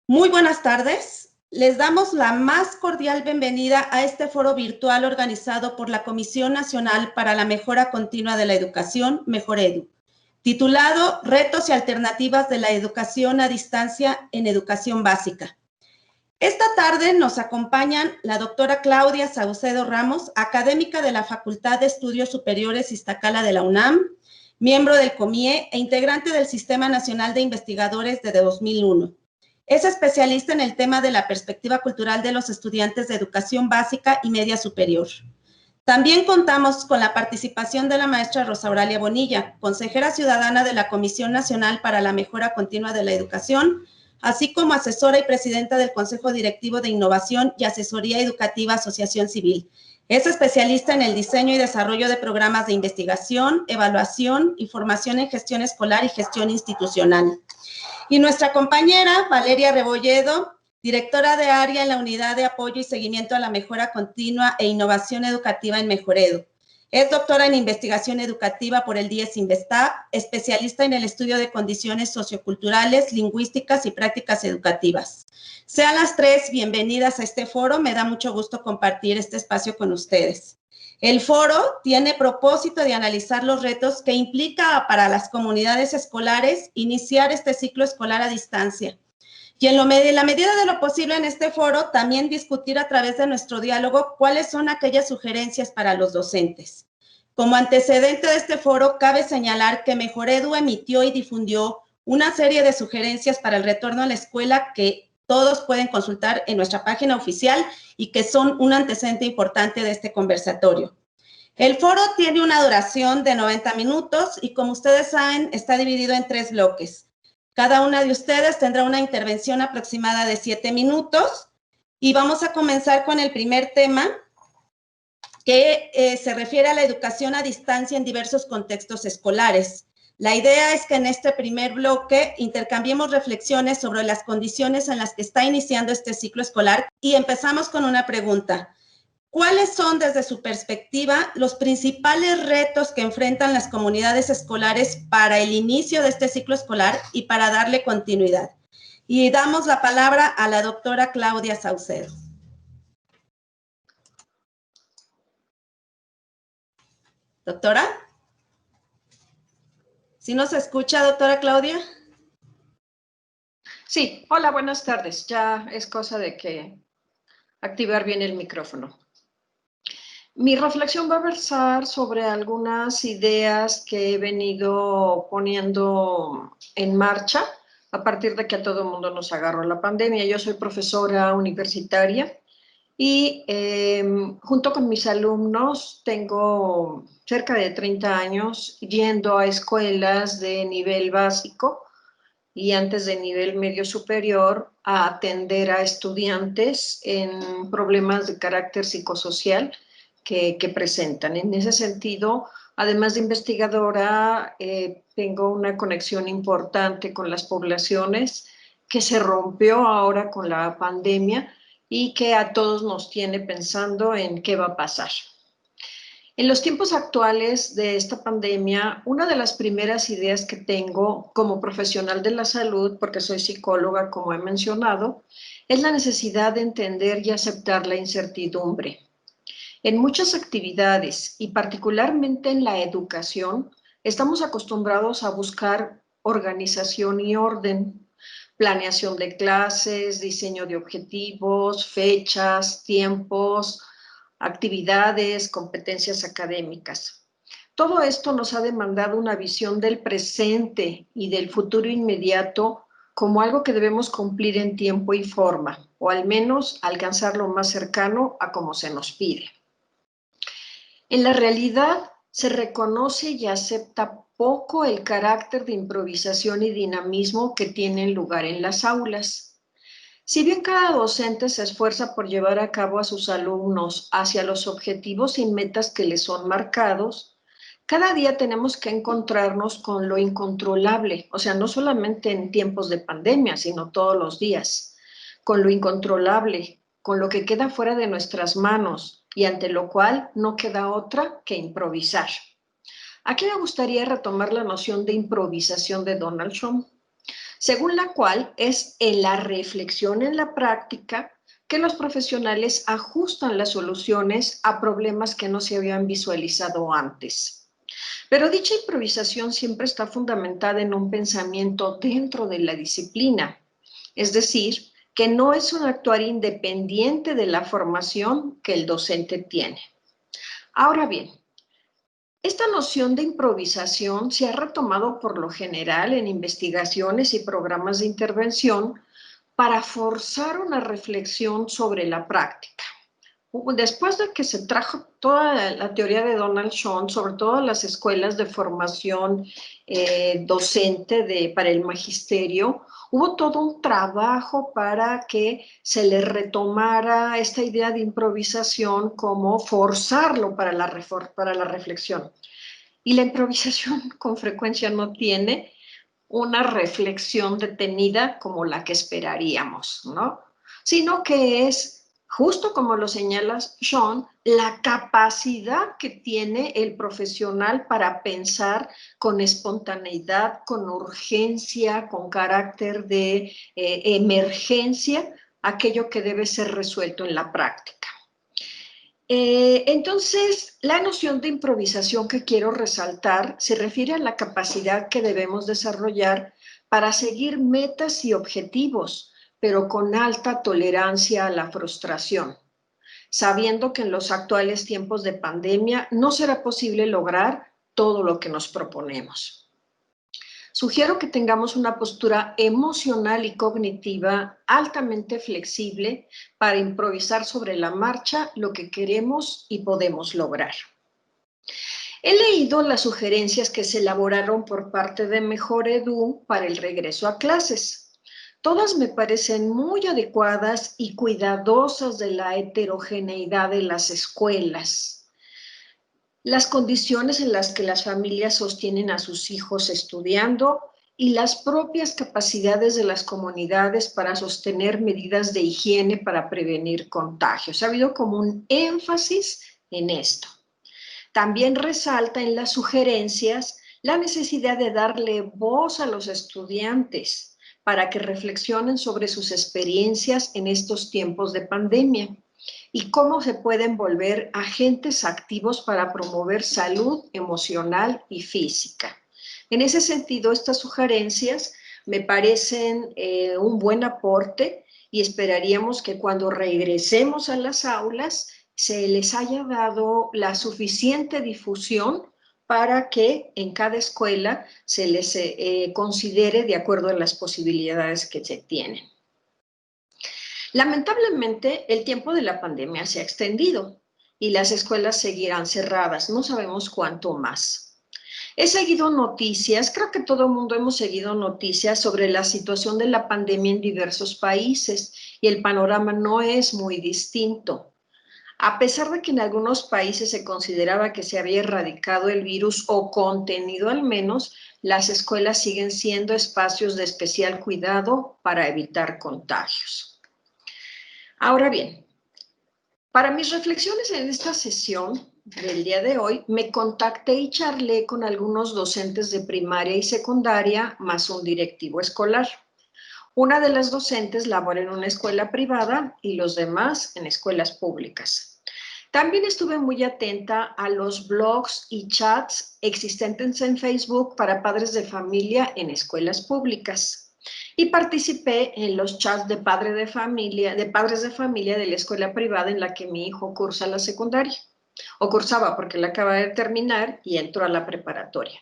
Muy buenas tardes. Les damos la más cordial bienvenida a este foro virtual organizado por la Comisión Nacional para la Mejora Continua de la Educación, Mejoredu, titulado Retos y Alternativas de la Educación a Distancia en Educación Básica. Esta tarde nos acompañan la doctora Claudia Saucedo Ramos, académica de la Facultad de Estudios Superiores Iztacala de la UNAM, miembro del COMIE e integrante del Sistema Nacional de Investigadores desde 2001. Es especialista en el tema de la perspectiva cultural de los estudiantes de educación básica y media superior. También contamos con la participación de la maestra Rosa Auralia Bonilla, consejera ciudadana de la Comisión Nacional para la Mejora Continua de la Educación, así como asesora y presidenta del Consejo Directivo de Innovación y Asesoría Educativa Asociación Civil. Es especialista en el diseño y desarrollo de programas de investigación, evaluación y formación en gestión escolar y gestión institucional. Y nuestra compañera Valeria Rebolledo, directora de área en la Unidad de Apoyo y Seguimiento a la Mejora Continua e Innovación Educativa en Mejoredu. Es doctora en Investigación Educativa por el DIES Investap, especialista en el estudio de condiciones socioculturales, lingüísticas y prácticas educativas. Sean las tres bienvenidas a este foro. Me da mucho gusto compartir este espacio con ustedes. El foro tiene propósito de analizar los retos que implica para las comunidades escolares iniciar este ciclo escolar a distancia. Y en la medida de lo posible en este foro, también discutir a través de nuestro diálogo cuáles son aquellas sugerencias para los docentes. Como antecedente de este foro, cabe señalar que Mejoredu emitió y difundió una serie de sugerencias para el retorno a la escuela que todos pueden consultar en nuestra página oficial y que son un antecedente importante de este conversatorio. El foro tiene una duración de 90 minutos y, como ustedes saben, está dividido en 3 bloques. Cada una de ustedes tendrá una intervención aproximada de 7 minutos y vamos a comenzar con el primer tema que se refiere a la educación a distancia en diversos contextos escolares. La idea es que en este primer bloque intercambiemos reflexiones sobre las condiciones en las que está iniciando este ciclo escolar y empezamos con una pregunta. ¿Cuáles son, desde su perspectiva, los principales retos que enfrentan las comunidades escolares para el inicio de este ciclo escolar y para darle continuidad? Y damos la palabra a la doctora Claudia Saucedo. Doctora, ¿sí nos escucha, doctora Claudia? Sí, hola, buenas tardes. Ya es cosa de que activar bien el micrófono. Mi reflexión va a versar sobre algunas ideas que he venido poniendo en marcha a partir de que a todo el mundo nos agarró la pandemia. Yo soy profesora universitaria y junto con mis alumnos tengo cerca de 30 años yendo a escuelas de nivel básico y antes de nivel medio superior a atender a estudiantes en problemas de carácter psicosocial que presentan. En ese sentido, además de investigadora, tengo una conexión importante con las poblaciones que se rompió ahora con la pandemia y que a todos nos tiene pensando en qué va a pasar. En los tiempos actuales de esta pandemia, una de las primeras ideas que tengo como profesional de la salud, porque soy psicóloga, como he mencionado, es la necesidad de entender y aceptar la incertidumbre. En muchas actividades, y particularmente en la educación, estamos acostumbrados a buscar organización y orden, planeación de clases, diseño de objetivos, fechas, tiempos, actividades, competencias académicas. Todo esto nos ha demandado una visión del presente y del futuro inmediato como algo que debemos cumplir en tiempo y forma, o al menos alcanzar lo más cercano a como se nos pide. En la realidad, se reconoce y acepta poco el carácter de improvisación y dinamismo que tienen lugar en las aulas. Si bien cada docente se esfuerza por llevar a cabo a sus alumnos hacia los objetivos y metas que les son marcados, cada día tenemos que encontrarnos con lo incontrolable, o sea, no solamente en tiempos de pandemia, sino todos los días, con lo incontrolable, con lo que queda fuera de nuestras manos y ante lo cual no queda otra que improvisar. Aquí me gustaría retomar la noción de improvisación de Donald Trump. según la cual es en la reflexión en la práctica que los profesionales ajustan las soluciones a problemas que no se habían visualizado antes. Pero dicha improvisación siempre está fundamentada en un pensamiento dentro de la disciplina, es decir, que no es un actuar independiente de la formación que el docente tiene. Ahora bien, esta noción de improvisación se ha retomado por lo general en investigaciones y programas de intervención para forzar una reflexión sobre la práctica. Después de que se trajo toda la teoría de Donald Schoen, sobre todo las escuelas de formación docente para el magisterio, hubo todo un trabajo para que se le retomara esta idea de improvisación como forzarlo para la reflexión. Y la improvisación con frecuencia no tiene una reflexión detenida como la que esperaríamos, ¿no? Sino que es, justo como lo señala Schoen, la capacidad que tiene el profesional para pensar con espontaneidad, con urgencia, con carácter de emergencia, aquello que debe ser resuelto en la práctica. Entonces, la noción de improvisación que quiero resaltar se refiere a la capacidad que debemos desarrollar para seguir metas y objetivos, pero con alta tolerancia a la frustración, sabiendo que en los actuales tiempos de pandemia no será posible lograr todo lo que nos proponemos. Sugiero que tengamos una postura emocional y cognitiva altamente flexible para improvisar sobre la marcha lo que queremos y podemos lograr. He leído las sugerencias que se elaboraron por parte de Mejor Edu para el regreso a clases. Todas me parecen muy adecuadas y cuidadosas de la heterogeneidad de las escuelas. Las condiciones en las que las familias sostienen a sus hijos estudiando y las propias capacidades de las comunidades para sostener medidas de higiene para prevenir contagios. Ha habido como un énfasis en esto. También resalta en las sugerencias la necesidad de darle voz a los estudiantes para que reflexionen sobre sus experiencias en estos tiempos de pandemia y cómo se pueden volver agentes activos para promover salud emocional y física. En ese sentido, estas sugerencias me parecen un buen aporte y esperaríamos que cuando regresemos a las aulas se les haya dado la suficiente difusión para que en cada escuela se les considere de acuerdo a las posibilidades que se tienen. Lamentablemente, el tiempo de la pandemia se ha extendido y las escuelas seguirán cerradas. No sabemos cuánto más. He seguido noticias, creo que todo el mundo hemos seguido noticias sobre la situación de la pandemia en diversos países y el panorama no es muy distinto. A pesar de que en algunos países se consideraba que se había erradicado el virus o contenido al menos, las escuelas siguen siendo espacios de especial cuidado para evitar contagios. Ahora bien, para mis reflexiones en esta sesión del día de hoy, me contacté y charlé con algunos docentes de primaria y secundaria, más un directivo escolar. Una de las docentes labora en una escuela privada y los demás en escuelas públicas. También estuve muy atenta a los blogs y chats existentes en Facebook para padres de familia en escuelas públicas. Y participé en los chats de padres de familia de la escuela privada en la que mi hijo cursa la secundaria, o cursaba porque la acaba de terminar y entró a la preparatoria.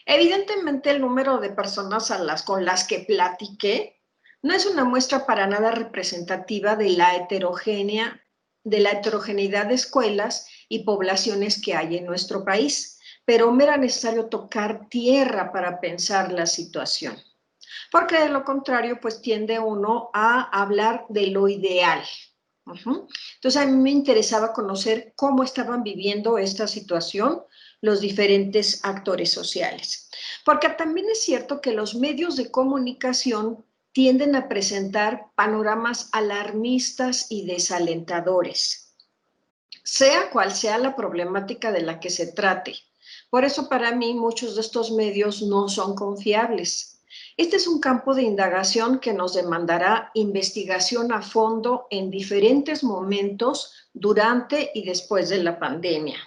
Evidentemente el número de personas con las que platiqué no es una muestra para nada representativa de la heterogeneidad de escuelas y poblaciones que hay en nuestro país, pero me era necesario tocar tierra para pensar la situación. Porque de lo contrario, pues tiende uno a hablar de lo ideal. Entonces a mí me interesaba conocer cómo estaban viviendo esta situación los diferentes actores sociales. Porque también es cierto que los medios de comunicación tienden a presentar panoramas alarmistas y desalentadores, sea cual sea la problemática de la que se trate. Por eso para mí muchos de estos medios no son confiables. Este es un campo de indagación que nos demandará investigación a fondo en diferentes momentos durante y después de la pandemia.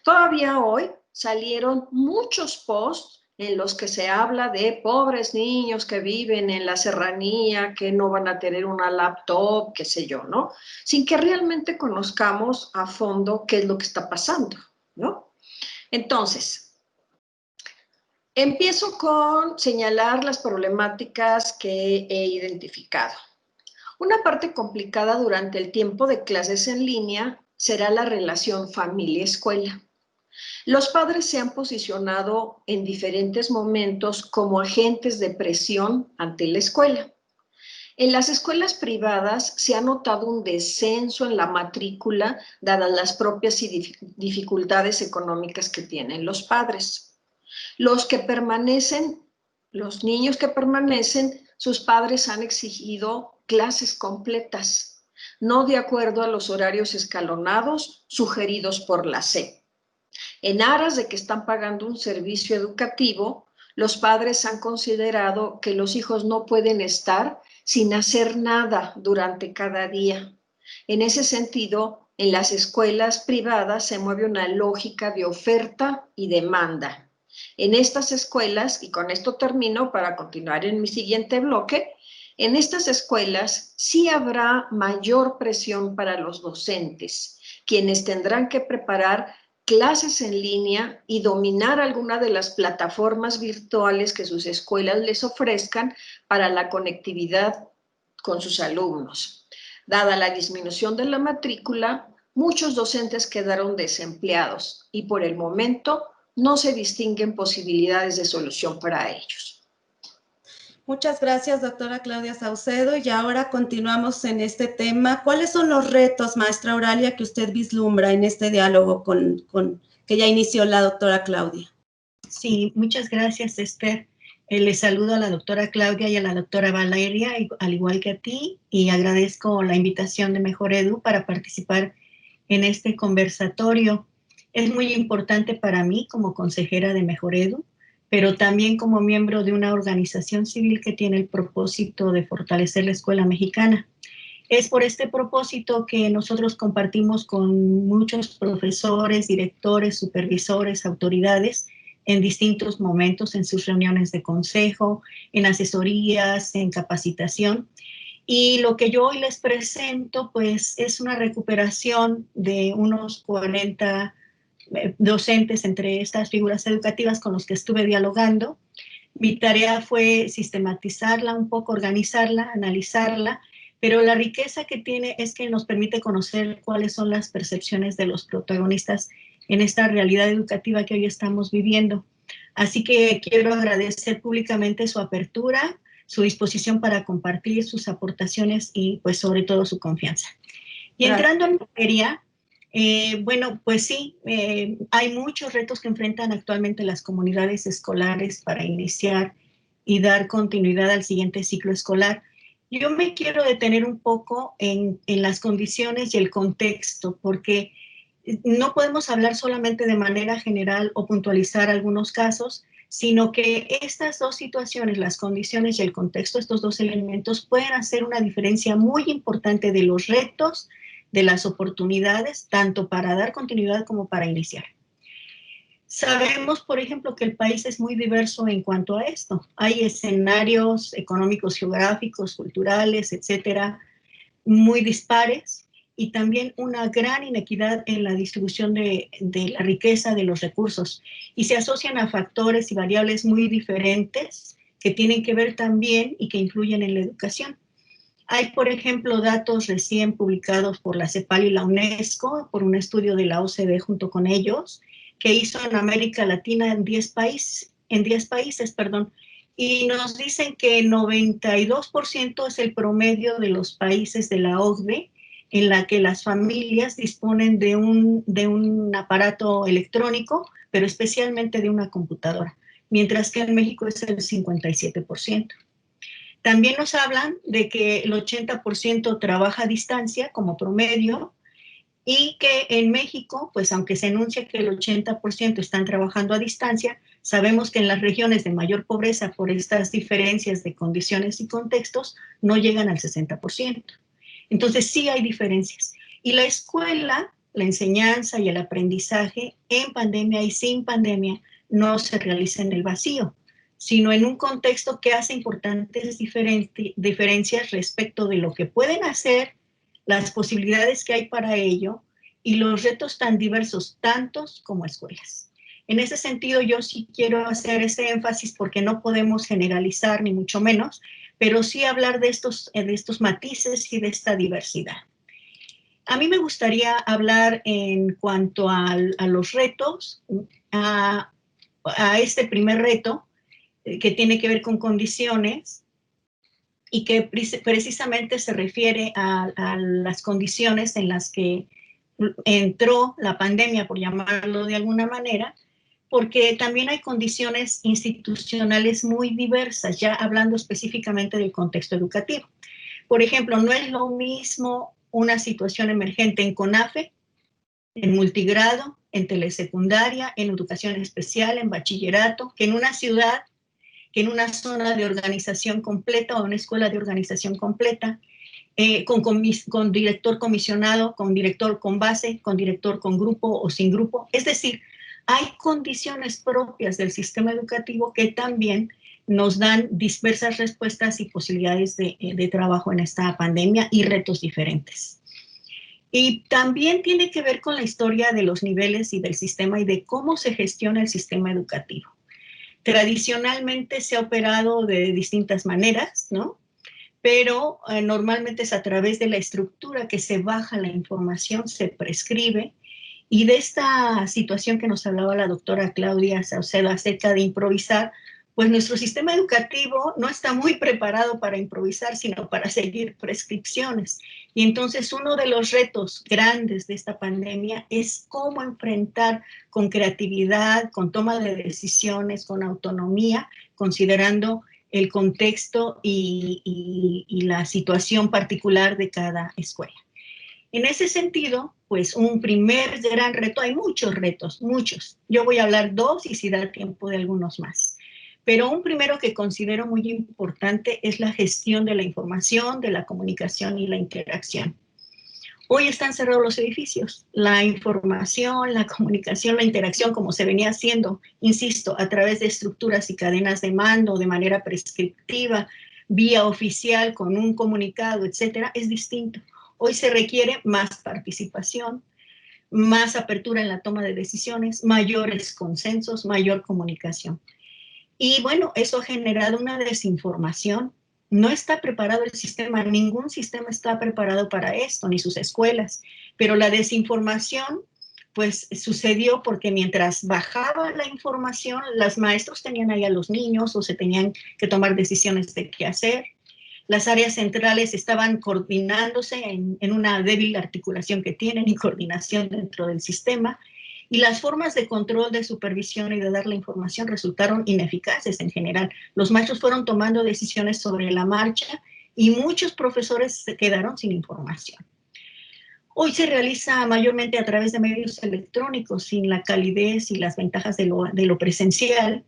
Todavía hoy salieron muchos posts en los que se habla de pobres niños que viven en la serranía, que no van a tener una laptop, qué sé yo, ¿no? Sin que realmente conozcamos a fondo qué es lo que está pasando, ¿no? Entonces, empiezo con señalar las problemáticas que he identificado. Una parte complicada durante el tiempo de clases en línea será la relación familia-escuela. Los padres se han posicionado en diferentes momentos como agentes de presión ante la escuela. En las escuelas privadas se ha notado un descenso en la matrícula dadas las propias dificultades económicas que tienen los padres. Los niños que permanecen, sus padres han exigido clases completas, no de acuerdo a los horarios escalonados sugeridos por la SEP. En aras de que están pagando un servicio educativo, los padres han considerado que los hijos no pueden estar sin hacer nada durante cada día. En ese sentido, en las escuelas privadas se mueve una lógica de oferta y demanda. En estas escuelas, y con esto termino para continuar en mi siguiente bloque, en estas escuelas sí habrá mayor presión para los docentes, quienes tendrán que preparar clases en línea y dominar alguna de las plataformas virtuales que sus escuelas les ofrezcan para la conectividad con sus alumnos. Dada la disminución de la matrícula, muchos docentes quedaron desempleados y por el momento no se distinguen posibilidades de solución para ellos. Muchas gracias, doctora Claudia Saucedo. Y ahora continuamos en este tema. ¿Cuáles son los retos, maestra Auralia, que usted vislumbra en este diálogo que ya inició la doctora Claudia? Sí, muchas gracias, Esther. Les saludo a la doctora Claudia y a la doctora Valeria, al igual que a ti, y agradezco la invitación de Mejor Edu para participar en este conversatorio. Es muy importante para mí como consejera de Mejor Edu, pero también como miembro de una organización civil que tiene el propósito de fortalecer la escuela mexicana. Es por este propósito que nosotros compartimos con muchos profesores, directores, supervisores, autoridades en distintos momentos en sus reuniones de consejo, en asesorías, en capacitación. Y lo que yo hoy les presento, pues, es una recuperación de unos 40 docentes entre estas figuras educativas con los que estuve dialogando. Mi tarea fue sistematizarla un poco, organizarla, analizarla, pero la riqueza que tiene es que nos permite conocer cuáles son las percepciones de los protagonistas en esta realidad educativa que hoy estamos viviendo. Así que quiero agradecer públicamente su apertura, su disposición para compartir sus aportaciones y pues sobre todo su confianza. Y entrando en materia, bueno, pues sí, hay muchos retos que enfrentan actualmente las comunidades escolares para iniciar y dar continuidad al siguiente ciclo escolar. Yo me quiero detener un poco en las condiciones y el contexto, porque no podemos hablar solamente de manera general o puntualizar algunos casos, sino que estas dos situaciones, las condiciones y el contexto, estos dos elementos pueden hacer una diferencia muy importante de los retos, de las oportunidades, tanto para dar continuidad como para iniciar. Sabemos, por ejemplo, que el país es muy diverso en cuanto a esto. Hay escenarios económicos, geográficos, culturales, etcétera, muy dispares y también una gran inequidad en la distribución de la riqueza de los recursos y se asocian a factores y variables muy diferentes que tienen que ver también y que influyen en la educación. Hay, por ejemplo, datos recién publicados por la CEPAL y la UNESCO, por un estudio de la OCDE junto con ellos, que hizo en América Latina en 10 países, y nos dicen que 92% es el promedio de los países de la OCDE en la que las familias disponen de un aparato electrónico, pero especialmente de una computadora, mientras que en México es el 57%. También nos hablan de que el 80% trabaja a distancia como promedio y que en México, pues aunque se enuncia que el 80% están trabajando a distancia, Sabemos que en las regiones de mayor pobreza, por estas diferencias de condiciones y contextos, no llegan al 60%. Entonces sí hay diferencias. Y la escuela, la enseñanza y el aprendizaje en pandemia y sin pandemia no se realiza en el vacío, sino en un contexto que hace importantes diferencias respecto de lo que pueden hacer, las posibilidades que hay para ello y los retos tan diversos, tantos como escuelas. En ese sentido, yo sí quiero hacer ese énfasis porque no podemos generalizar, ni mucho menos, pero sí hablar de estos matices y de esta diversidad. A mí me gustaría hablar en cuanto a los retos, a este primer reto, que tiene que ver con condiciones y que precisamente se refiere a las condiciones en las que entró la pandemia, por llamarlo de alguna manera, porque también hay condiciones institucionales muy diversas, ya hablando específicamente del contexto educativo. Por ejemplo, no es lo mismo una situación emergente en CONAFE, en multigrado, en telesecundaria, en educación especial, en bachillerato, que en una ciudad, que en una zona de organización completa o una escuela de organización completa, con director comisionado, con director con base, con director con grupo o sin grupo. Es decir, hay condiciones propias del sistema educativo que también nos dan diversas respuestas y posibilidades de trabajo en esta pandemia y retos diferentes. Y también tiene que ver con la historia de los niveles y del sistema y de cómo se gestiona el sistema educativo. Tradicionalmente se ha operado de distintas maneras, ¿no? Pero normalmente es a través de la estructura que se baja la información, se prescribe, y de esta situación que nos hablaba la doctora Claudia Saucedo acerca de improvisar, pues nuestro sistema educativo no está muy preparado para improvisar, sino para seguir prescripciones. Y entonces uno de los retos grandes de esta pandemia es cómo enfrentar con creatividad, con toma de decisiones, con autonomía, considerando el contexto y la situación particular de cada escuela. En ese sentido, pues un primer gran reto, hay muchos retos, muchos. Yo voy a hablar dos y si da tiempo de algunos más. Pero un primero que considero muy importante es la gestión de la información, de la comunicación y la interacción. Hoy están cerrados los edificios. La información, la comunicación, la interacción, como se venía haciendo, insisto, a través de estructuras y cadenas de mando, de manera prescriptiva, vía oficial, con un comunicado, etcétera, es distinto. Hoy se requiere más participación, más apertura en la toma de decisiones, mayores consensos, mayor comunicación. Y bueno, eso ha generado una desinformación. No está preparado el sistema, ningún sistema está preparado para esto, ni sus escuelas. Pero la desinformación, pues sucedió porque mientras bajaba la información, los maestros tenían ahí a los niños o se tenían que tomar decisiones de qué hacer. Las áreas centrales estaban coordinándose en una débil articulación que tienen y coordinación dentro del sistema. Y las formas de control, de supervisión y de dar la información resultaron ineficaces en general. Los maestros fueron tomando decisiones sobre la marcha y muchos profesores se quedaron sin información. Hoy se realiza mayormente a través de medios electrónicos, sin la calidez y las ventajas de lo presencial.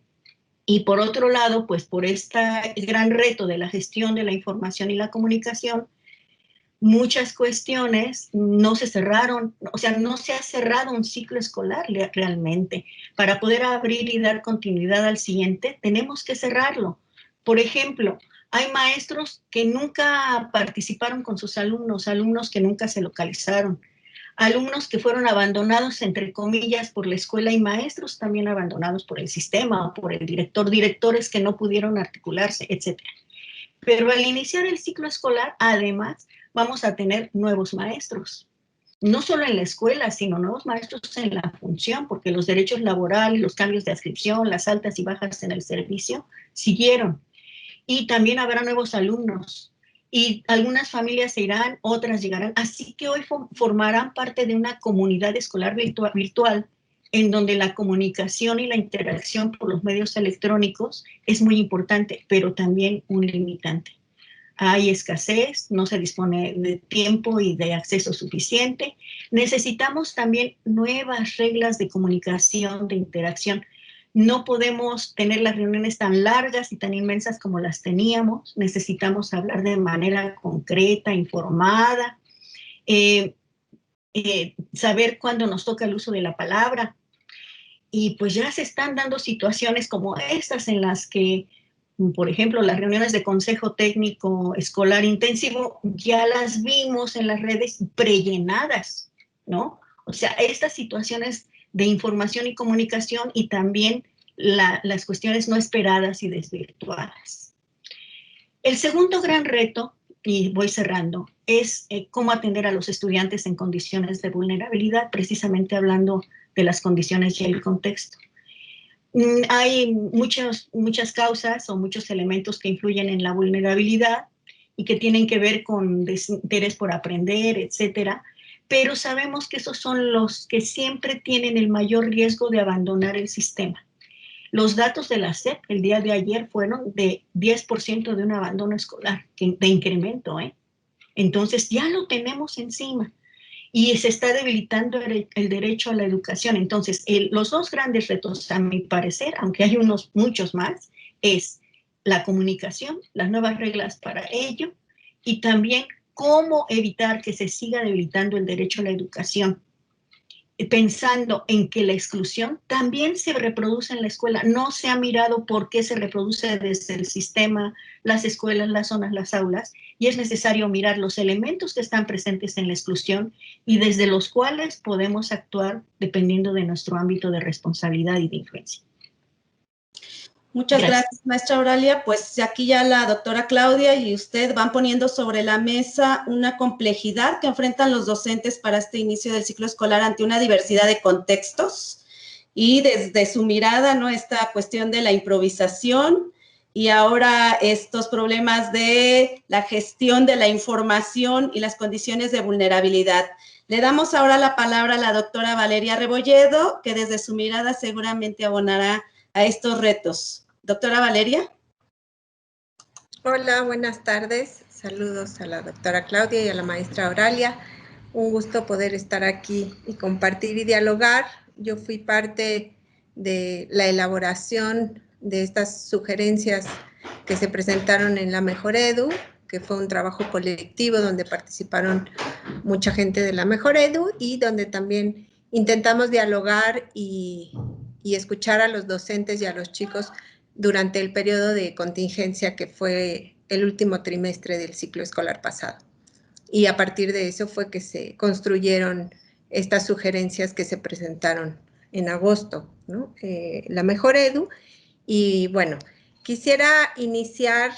Y por otro lado, pues por este gran reto de la gestión de la información y la comunicación, muchas cuestiones no se cerraron, o sea, no se ha cerrado un ciclo escolar realmente. Para poder abrir y dar continuidad al siguiente, tenemos que cerrarlo. Por ejemplo, hay maestros que nunca participaron con sus alumnos, alumnos que nunca se localizaron, alumnos que fueron abandonados, entre comillas, por la escuela y maestros también abandonados por el sistema o por el director, directores que no pudieron articularse, etc. Pero al iniciar el ciclo escolar, además, vamos a tener nuevos maestros, no solo en la escuela, sino nuevos maestros en la función, porque los derechos laborales, los cambios de adscripción, las altas y bajas en el servicio siguieron. Y también habrá nuevos alumnos. Y algunas familias se irán, otras llegarán. Así que hoy formarán parte de una comunidad escolar virtual en donde la comunicación y la interacción por los medios electrónicos es muy importante, pero también un limitante. Hay escasez, no se dispone de tiempo y de acceso suficiente. Necesitamos también nuevas reglas de comunicación, de interacción. No podemos tener las reuniones tan largas y tan inmensas como las teníamos. Necesitamos hablar de manera concreta, informada, saber cuándo nos toca el uso de la palabra. Y pues ya se están dando situaciones como estas en las que, por ejemplo, las reuniones de consejo técnico escolar intensivo ya las vimos en las redes prellenadas, ¿no? O sea, estas situaciones de información y comunicación y también las cuestiones no esperadas y desvirtuadas. El segundo gran reto, y voy cerrando, es cómo atender a los estudiantes en condiciones de vulnerabilidad, precisamente hablando de las condiciones y el contexto. Hay muchas causas o muchos elementos que influyen en la vulnerabilidad y que tienen que ver con desinterés por aprender, etcétera, pero sabemos que esos son los que siempre tienen el mayor riesgo de abandonar el sistema. Los datos de la SEP el día de ayer fueron de 10% de un abandono escolar, de incremento, ¿eh? Entonces ya lo tenemos encima y se está debilitando el derecho a la educación. Entonces, los dos grandes retos, a mi parecer, aunque hay muchos más, es la comunicación, las nuevas reglas para ello, y también cómo evitar que se siga debilitando el derecho a la educación, pensando en que la exclusión también se reproduce en la escuela. No se ha mirado por qué se reproduce desde el sistema, las escuelas, las zonas, las aulas, y es necesario mirar los elementos que están presentes en la exclusión y desde los cuales podemos actuar dependiendo de nuestro ámbito de responsabilidad y de influencia. Muchas gracias, maestra Auralia. Pues aquí ya la doctora Claudia y usted van poniendo sobre la mesa una complejidad que enfrentan los docentes para este inicio del ciclo escolar ante una diversidad de contextos y desde su mirada, ¿no?, esta cuestión de la improvisación y ahora estos problemas de la gestión de la información y las condiciones de vulnerabilidad. Le damos ahora la palabra a la doctora Valeria Rebolledo, que desde su mirada seguramente abonará a estos retos. Doctora Valeria. Hola, buenas tardes. Saludos a la doctora Claudia y a la maestra Auralia. Un gusto poder estar aquí y compartir y dialogar. Yo fui parte de la elaboración de estas sugerencias que se presentaron en la Mejor Edu, que fue un trabajo colectivo donde participaron mucha gente de la Mejor Edu y donde también intentamos dialogar y escuchar a los docentes y a los chicos durante el periodo de contingencia que fue el último trimestre del ciclo escolar pasado. Y a partir de eso fue que se construyeron estas sugerencias que se presentaron en agosto, ¿no? La Mejor Edu. Y bueno, quisiera iniciar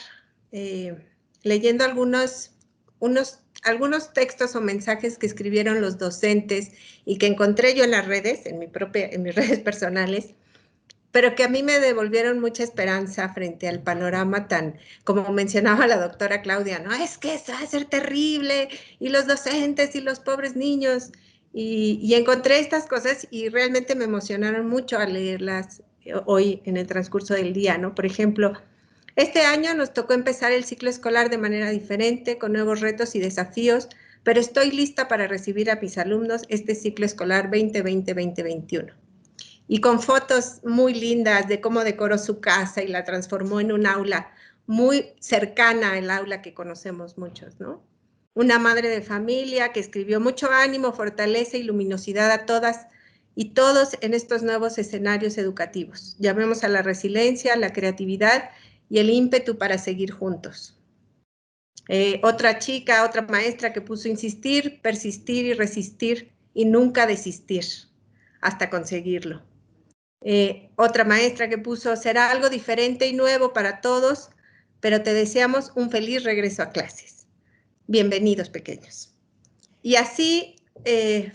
leyendo algunos textos o mensajes que escribieron los docentes y que encontré yo en las redes, en mis redes personales, pero que a mí me devolvieron mucha esperanza frente al panorama tan, como mencionaba la doctora Claudia, ¿no? Es que esto va a ser terrible, y los docentes y los pobres niños, y encontré estas cosas y realmente me emocionaron mucho al leerlas hoy en el transcurso del día, ¿no? Por ejemplo, este año nos tocó empezar el ciclo escolar de manera diferente, con nuevos retos y desafíos, pero estoy lista para recibir a mis alumnos este ciclo escolar 2020-2021. Y con fotos muy lindas de cómo decoró su casa y la transformó en un aula muy cercana al aula que conocemos muchos, ¿no? Una madre de familia que escribió mucho ánimo, fortaleza y luminosidad a todas y todos en estos nuevos escenarios educativos. Llamemos a la resiliencia, la creatividad y el ímpetu para seguir juntos. Otra chica, otra maestra que puso insistir, persistir y resistir y nunca desistir hasta conseguirlo. Otra maestra que puso, será algo diferente y nuevo para todos, pero te deseamos un feliz regreso a clases. Bienvenidos, pequeños. Y así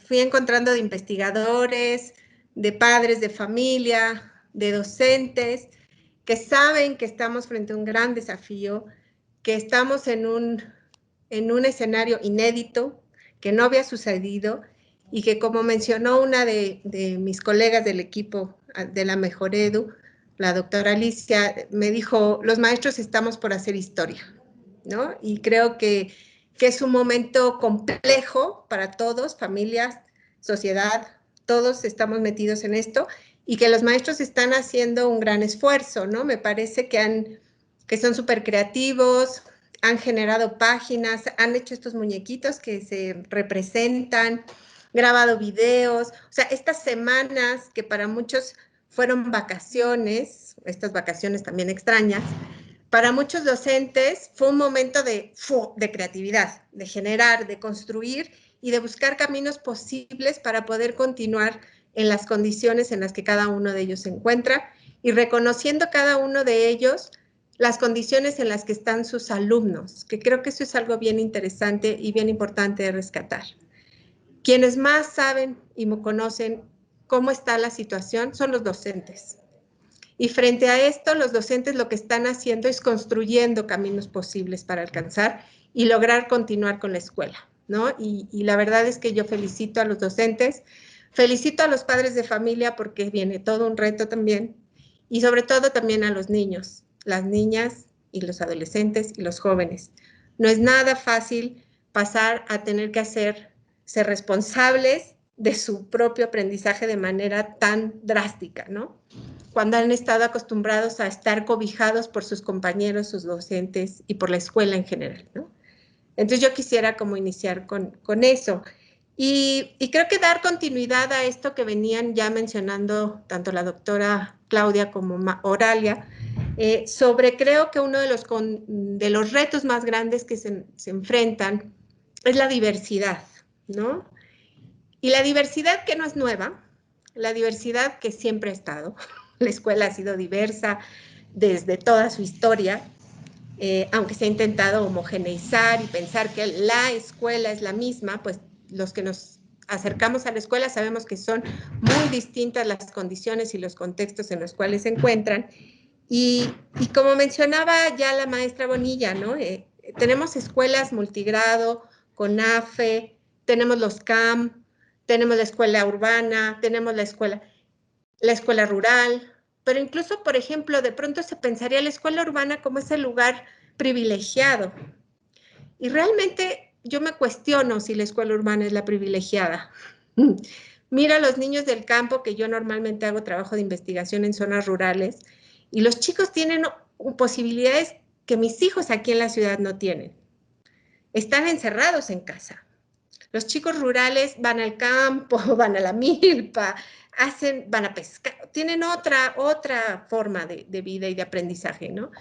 fui encontrando de investigadores, de padres de familia, de docentes, que saben que estamos frente a un gran desafío, que estamos en un escenario inédito, que no había sucedido, y que, como mencionó una de mis colegas del equipo de la Mejor Edu, la doctora Alicia, me dijo, los maestros estamos por hacer historia, ¿no? Y creo que es un momento complejo para todos, familias, sociedad, todos estamos metidos en esto, y que los maestros están haciendo un gran esfuerzo, ¿no? Me parece que son súper creativos, han generado páginas, han hecho estos muñequitos que se representan, grabado videos, o sea, estas semanas que para muchos fueron vacaciones, estas vacaciones también extrañas, para muchos docentes fue un momento de creatividad, de generar, de construir y de buscar caminos posibles para poder continuar en las condiciones en las que cada uno de ellos se encuentra y reconociendo cada uno de ellos las condiciones en las que están sus alumnos, que creo que eso es algo bien interesante y bien importante de rescatar. Quienes más saben y conocen cómo está la situación son los docentes. Y frente a esto, los docentes lo que están haciendo es construyendo caminos posibles para alcanzar y lograr continuar con la escuela, ¿no? Y la verdad es que yo felicito a los docentes, felicito a los padres de familia porque viene todo un reto también, y sobre todo también a los niños, las niñas y los adolescentes y los jóvenes. No es nada fácil pasar a tener que ser responsables de su propio aprendizaje de manera tan drástica, ¿no? Cuando han estado acostumbrados a estar cobijados por sus compañeros, sus docentes y por la escuela en general, ¿no? Entonces yo quisiera como iniciar con eso. Y creo que dar continuidad a esto que venían ya mencionando tanto la doctora Claudia como Oralia, sobre creo que uno de los retos más grandes que se enfrentan es la diversidad, ¿no? Y la diversidad que no es nueva, la diversidad que siempre ha estado. La escuela ha sido diversa desde toda su historia, aunque se ha intentado homogeneizar y pensar que la escuela es la misma, pues los que nos acercamos a la escuela sabemos que son muy distintas las condiciones y los contextos en los cuales se encuentran. Y como mencionaba ya la maestra Bonilla, ¿no? Tenemos escuelas multigrado, CONAFE, tenemos los CAM, tenemos la escuela urbana, tenemos la escuela rural, pero incluso, por ejemplo, de pronto se pensaría la escuela urbana como ese lugar privilegiado. Y realmente yo me cuestiono si la escuela urbana es la privilegiada. Mira a los niños del campo, que yo normalmente hago trabajo de investigación en zonas rurales, y los chicos tienen posibilidades que mis hijos aquí en la ciudad no tienen. Están encerrados en casa. Los chicos rurales van al campo, van a la milpa, van a pescar, tienen otra forma de vida y de aprendizaje, ¿no?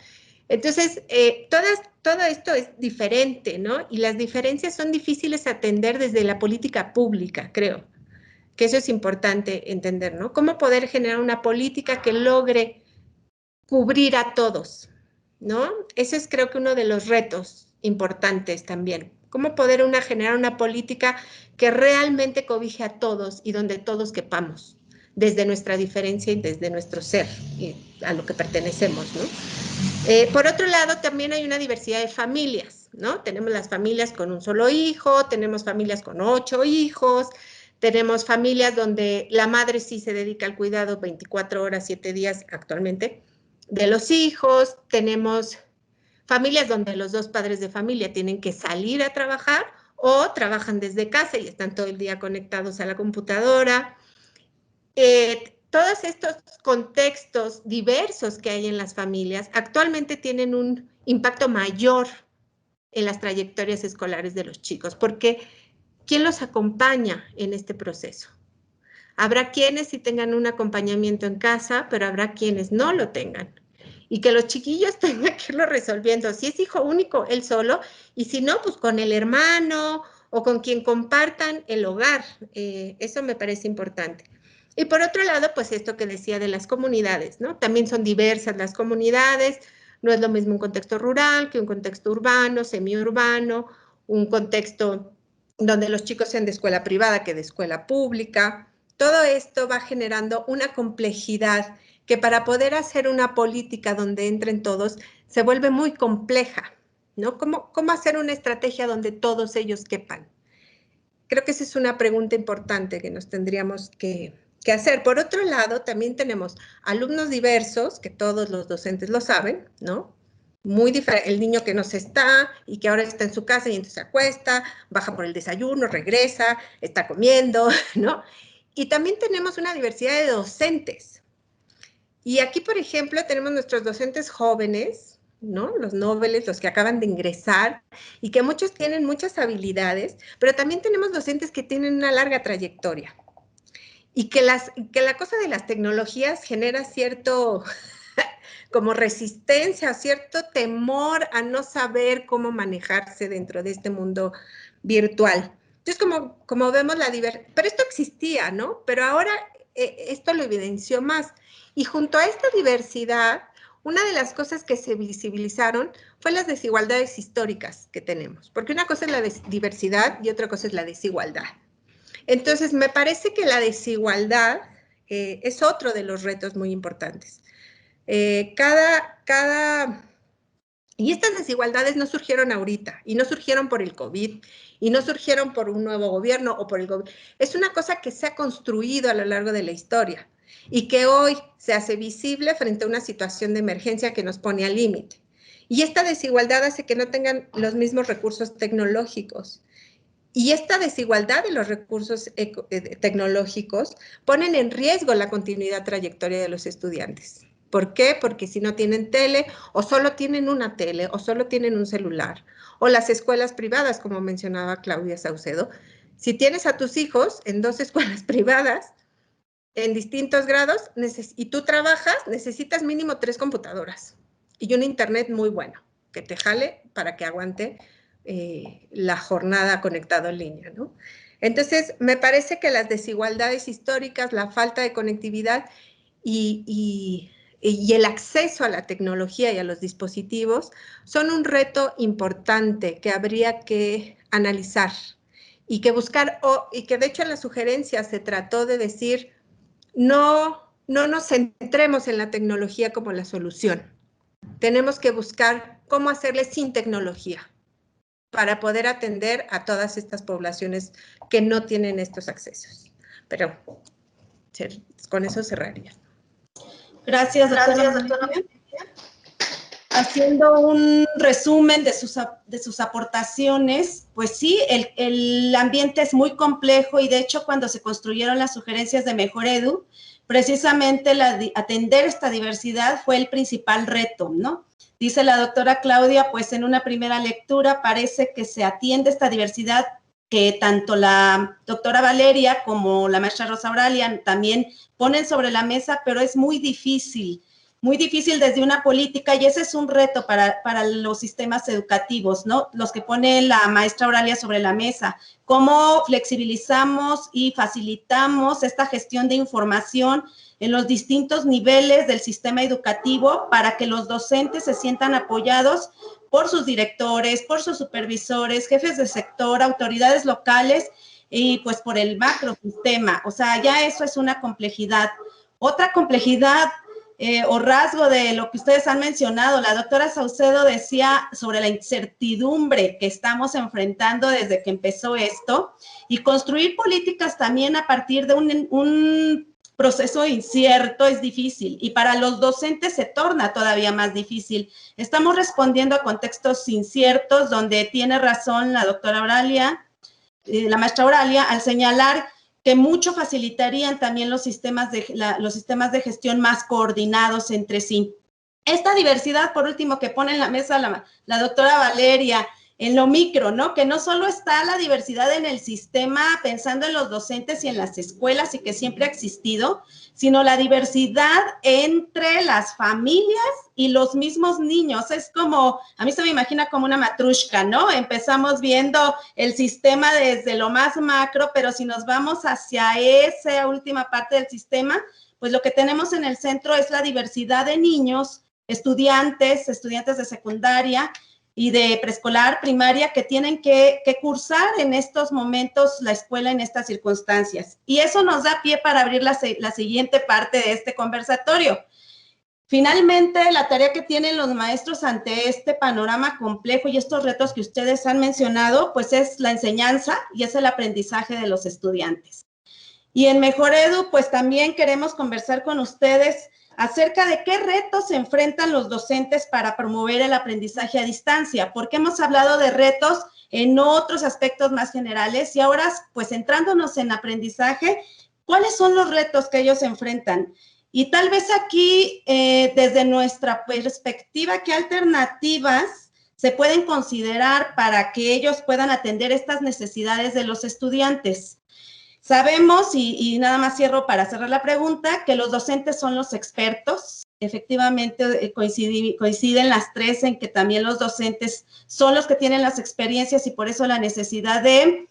Entonces, todo esto es diferente, ¿no? Y las diferencias son difíciles de atender desde la política pública, creo, que eso es importante entender, ¿no? Cómo poder generar una política que logre cubrir a todos, ¿no? Ese es, creo que, uno de los retos importantes también. Cómo poder generar una política que realmente cobije a todos y donde todos quepamos, desde nuestra diferencia y desde nuestro ser, y a lo que pertenecemos, ¿no? Por otro lado, también hay una diversidad de familias, ¿no? Tenemos las familias con un solo hijo, tenemos familias con 8 hijos, tenemos familias donde la madre sí se dedica al cuidado 24 horas, 7 días actualmente de los hijos, tenemos familias donde los dos padres de familia tienen que salir a trabajar o trabajan desde casa y están todo el día conectados a la computadora. Todos estos contextos diversos que hay en las familias actualmente tienen un impacto mayor en las trayectorias escolares de los chicos, porque ¿quién los acompaña en este proceso? Habrá quienes sí tengan un acompañamiento en casa, pero habrá quienes no lo tengan. Y que los chiquillos tengan que irlo resolviendo. Si es hijo único, él solo, y si no, pues con el hermano o con quien compartan el hogar. Eso me parece importante. Y por otro lado, pues esto que decía de las comunidades, ¿no? También son diversas las comunidades, no es lo mismo un contexto rural que un contexto urbano, semiurbano, un contexto donde los chicos sean de escuela privada que de escuela pública. Todo esto va generando una complejidad que para poder hacer una política donde entren todos se vuelve muy compleja, ¿no? ¿Cómo hacer una estrategia donde todos ellos quepan? Creo que esa es una pregunta importante que nos tendríamos que hacer. Por otro lado, también tenemos alumnos diversos, que todos los docentes lo saben, ¿no? Muy diferente, el niño que no se está y que ahora está en su casa y entonces se acuesta, baja por el desayuno, regresa, está comiendo, ¿no? Y también tenemos una diversidad de docentes. Y aquí, por ejemplo, tenemos nuestros docentes jóvenes, ¿no? Los nobles, los que acaban de ingresar, y que muchos tienen muchas habilidades, pero también tenemos docentes que tienen una larga trayectoria. Y que la cosa de las tecnologías genera cierto como resistencia, cierto temor a no saber cómo manejarse dentro de este mundo virtual. Entonces, como vemos la diversidad, pero esto existía, ¿no? Pero ahora esto lo evidenció más. Y junto a esta diversidad, una de las cosas que se visibilizaron fue las desigualdades históricas que tenemos, porque una cosa es la diversidad y otra cosa es la desigualdad. Entonces, me parece que la desigualdad es otro de los retos muy importantes. Y estas desigualdades no surgieron ahorita, y no surgieron por el COVID, y no surgieron por un nuevo gobierno o por el gobierno. Es una cosa que se ha construido a lo largo de la historia y que hoy se hace visible frente a una situación de emergencia que nos pone al límite. Y esta desigualdad hace que no tengan los mismos recursos tecnológicos. Y esta desigualdad de los recursos tecnológicos ponen en riesgo la continuidad trayectoria de los estudiantes. ¿Por qué? Porque si no tienen tele, o solo tienen una tele, o solo tienen un celular, o las escuelas privadas, como mencionaba Claudia Saucedo, si tienes a tus hijos en 2 escuelas privadas, en distintos grados, y tú trabajas, necesitas mínimo 3 computadoras, y un internet muy bueno, que te jale para que aguante la jornada conectado en línea, ¿no? Entonces, me parece que las desigualdades históricas, la falta de conectividad y el acceso a la tecnología y a los dispositivos son un reto importante que habría que analizar y que buscar, y que de hecho en la sugerencia se trató de decir, no nos centremos en la tecnología como la solución. Tenemos que buscar cómo hacerle sin tecnología para poder atender a todas estas poblaciones que no tienen estos accesos. Pero con eso cerraría. Gracias, doctora. Haciendo un resumen de sus aportaciones, pues sí, el ambiente es muy complejo y de hecho cuando se construyeron las sugerencias de Mejor Edu, precisamente atender esta diversidad fue el principal reto, ¿no? Dice la doctora Claudia, pues en una primera lectura parece que se atiende esta diversidad que tanto la doctora Valeria como la maestra Rosa Auralia también ponen sobre la mesa, pero es muy difícil desde una política, y ese es un reto para los sistemas educativos, ¿no? Los que pone la maestra Auralia sobre la mesa. ¿Cómo flexibilizamos y facilitamos esta gestión de información en los distintos niveles del sistema educativo para que los docentes se sientan apoyados por sus directores, por sus supervisores, jefes de sector, autoridades locales y pues por el macrosistema? O sea, ya eso es una complejidad. Otra complejidad o rasgo de lo que ustedes han mencionado, la doctora Saucedo decía sobre la incertidumbre que estamos enfrentando desde que empezó esto, y construir políticas también a partir de un proceso incierto es difícil, y para los docentes se torna todavía más difícil. Estamos respondiendo a contextos inciertos, donde tiene razón la doctora Auralia, la maestra Auralia, al señalar que mucho facilitarían también los sistemas de gestión más coordinados entre sí. Esta diversidad, por último, que pone en la mesa la doctora Valeria, en lo micro, ¿no? Que no solo está la diversidad en el sistema, pensando en los docentes y en las escuelas, y que siempre ha existido, sino la diversidad entre las familias y los mismos niños. Es como, a mí se me imagina como una matrushka, ¿no? Empezamos viendo el sistema desde lo más macro, pero si nos vamos hacia esa última parte del sistema, pues lo que tenemos en el centro es la diversidad de niños, estudiantes de secundaria y de preescolar, primaria, que tienen que cursar en estos momentos la escuela en estas circunstancias. Y eso nos da pie para abrir la siguiente parte de este conversatorio. Finalmente, la tarea que tienen los maestros ante este panorama complejo y estos retos que ustedes han mencionado, pues es la enseñanza y es el aprendizaje de los estudiantes. Y en Mejor Edu, pues también queremos conversar con ustedes acerca de qué retos se enfrentan los docentes para promover el aprendizaje a distancia, porque hemos hablado de retos en otros aspectos más generales, y ahora, pues centrándonos en aprendizaje, ¿Cuáles son los retos que ellos enfrentan? Y tal vez aquí, desde nuestra perspectiva, ¿qué alternativas se pueden considerar para que ellos puedan atender estas necesidades de los estudiantes? Sabemos, y nada más cierro para cerrar la pregunta, que los docentes son los expertos. Efectivamente, coinciden las tres en que también los docentes son los que tienen las experiencias y por eso la necesidad de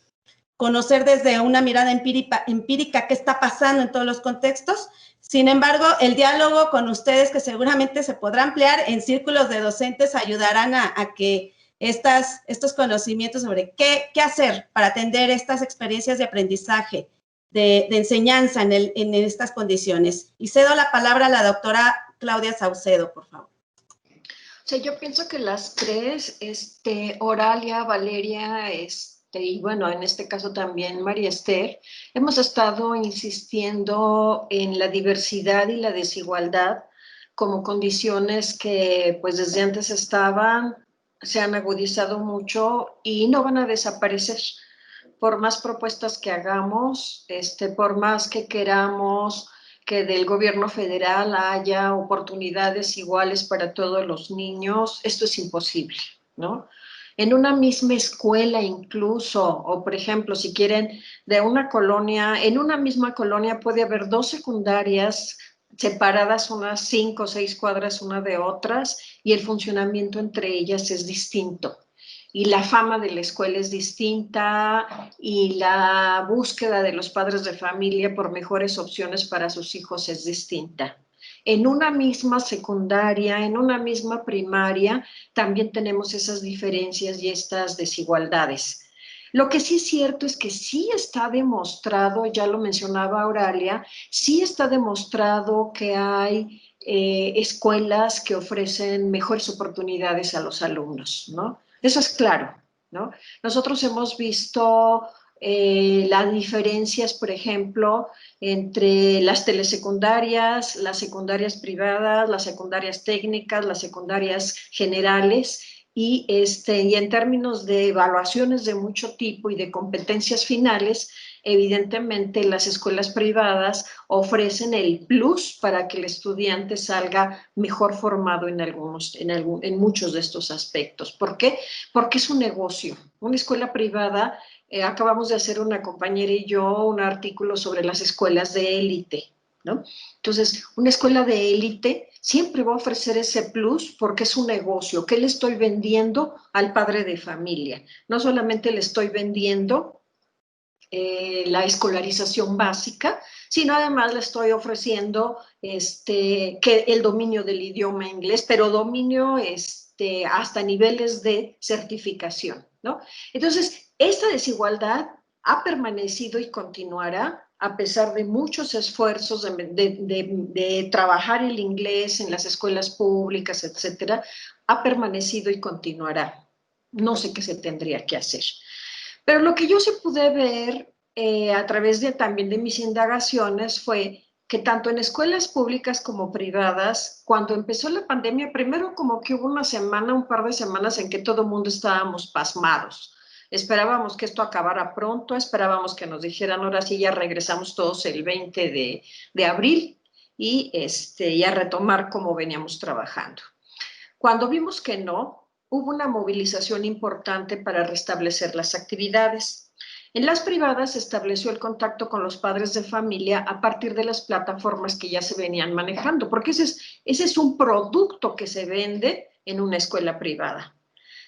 conocer desde una mirada empírica qué está pasando en todos los contextos. Sin embargo, el diálogo con ustedes, que seguramente se podrá ampliar en círculos de docentes, ayudarán a que estos conocimientos sobre qué hacer para atender estas experiencias de aprendizaje, de enseñanza en estas condiciones. Y cedo la palabra a la doctora Claudia Saucedo, por favor. O sea, yo pienso que las tres, Oralia, Valeria, y bueno, en este caso también María Esther, hemos estado insistiendo en la diversidad y la desigualdad como condiciones que pues desde antes estaban, se han agudizado mucho y no van a desaparecer. Por más propuestas que hagamos, por más que queramos que del gobierno federal haya oportunidades iguales para todos los niños, esto es imposible, ¿no? En una misma escuela incluso, o por ejemplo, si quieren, de una colonia, en una misma colonia puede haber 2 secundarias separadas unas 5 o 6 cuadras una de otras y el funcionamiento entre ellas es distinto. Y la fama de la escuela es distinta y la búsqueda de los padres de familia por mejores opciones para sus hijos es distinta. En una misma secundaria, en una misma primaria, también tenemos esas diferencias y estas desigualdades. Lo que sí es cierto es que sí está demostrado, ya lo mencionaba Oralia, sí está demostrado que hay escuelas que ofrecen mejores oportunidades a los alumnos, ¿no? Eso es claro, ¿no? Nosotros hemos visto las diferencias, por ejemplo, entre las telesecundarias, las secundarias privadas, las secundarias técnicas, las secundarias generales, y en términos de evaluaciones de mucho tipo y de competencias finales, evidentemente las escuelas privadas ofrecen el plus para que el estudiante salga mejor formado en muchos de estos aspectos. ¿Por qué? Porque es un negocio. Una escuela privada, acabamos de hacer una compañera y yo un artículo sobre las escuelas de élite, ¿no? Entonces, una escuela de élite siempre va a ofrecer ese plus porque es un negocio. ¿Qué le estoy vendiendo al padre de familia? No solamente le estoy vendiendo la escolarización básica, sino además le estoy ofreciendo que el dominio del idioma inglés, pero dominio hasta niveles de certificación, ¿no? Entonces, esta desigualdad ha permanecido y continuará a pesar de muchos esfuerzos de trabajar el inglés en las escuelas públicas, etcétera, ha permanecido y continuará. No sé qué se tendría que hacer. Pero lo que yo sí pude ver a través también de mis indagaciones fue que tanto en escuelas públicas como privadas, cuando empezó la pandemia, primero como que hubo un par de semanas en que todo el mundo estábamos pasmados. Esperábamos que esto acabara pronto, esperábamos que nos dijeran, ahora sí ya regresamos todos el 20 de abril y a retomar como veníamos trabajando. Cuando vimos que no, hubo una movilización importante para restablecer las actividades. En las privadas se estableció el contacto con los padres de familia a partir de las plataformas que ya se venían manejando, porque ese es un producto que se vende en una escuela privada.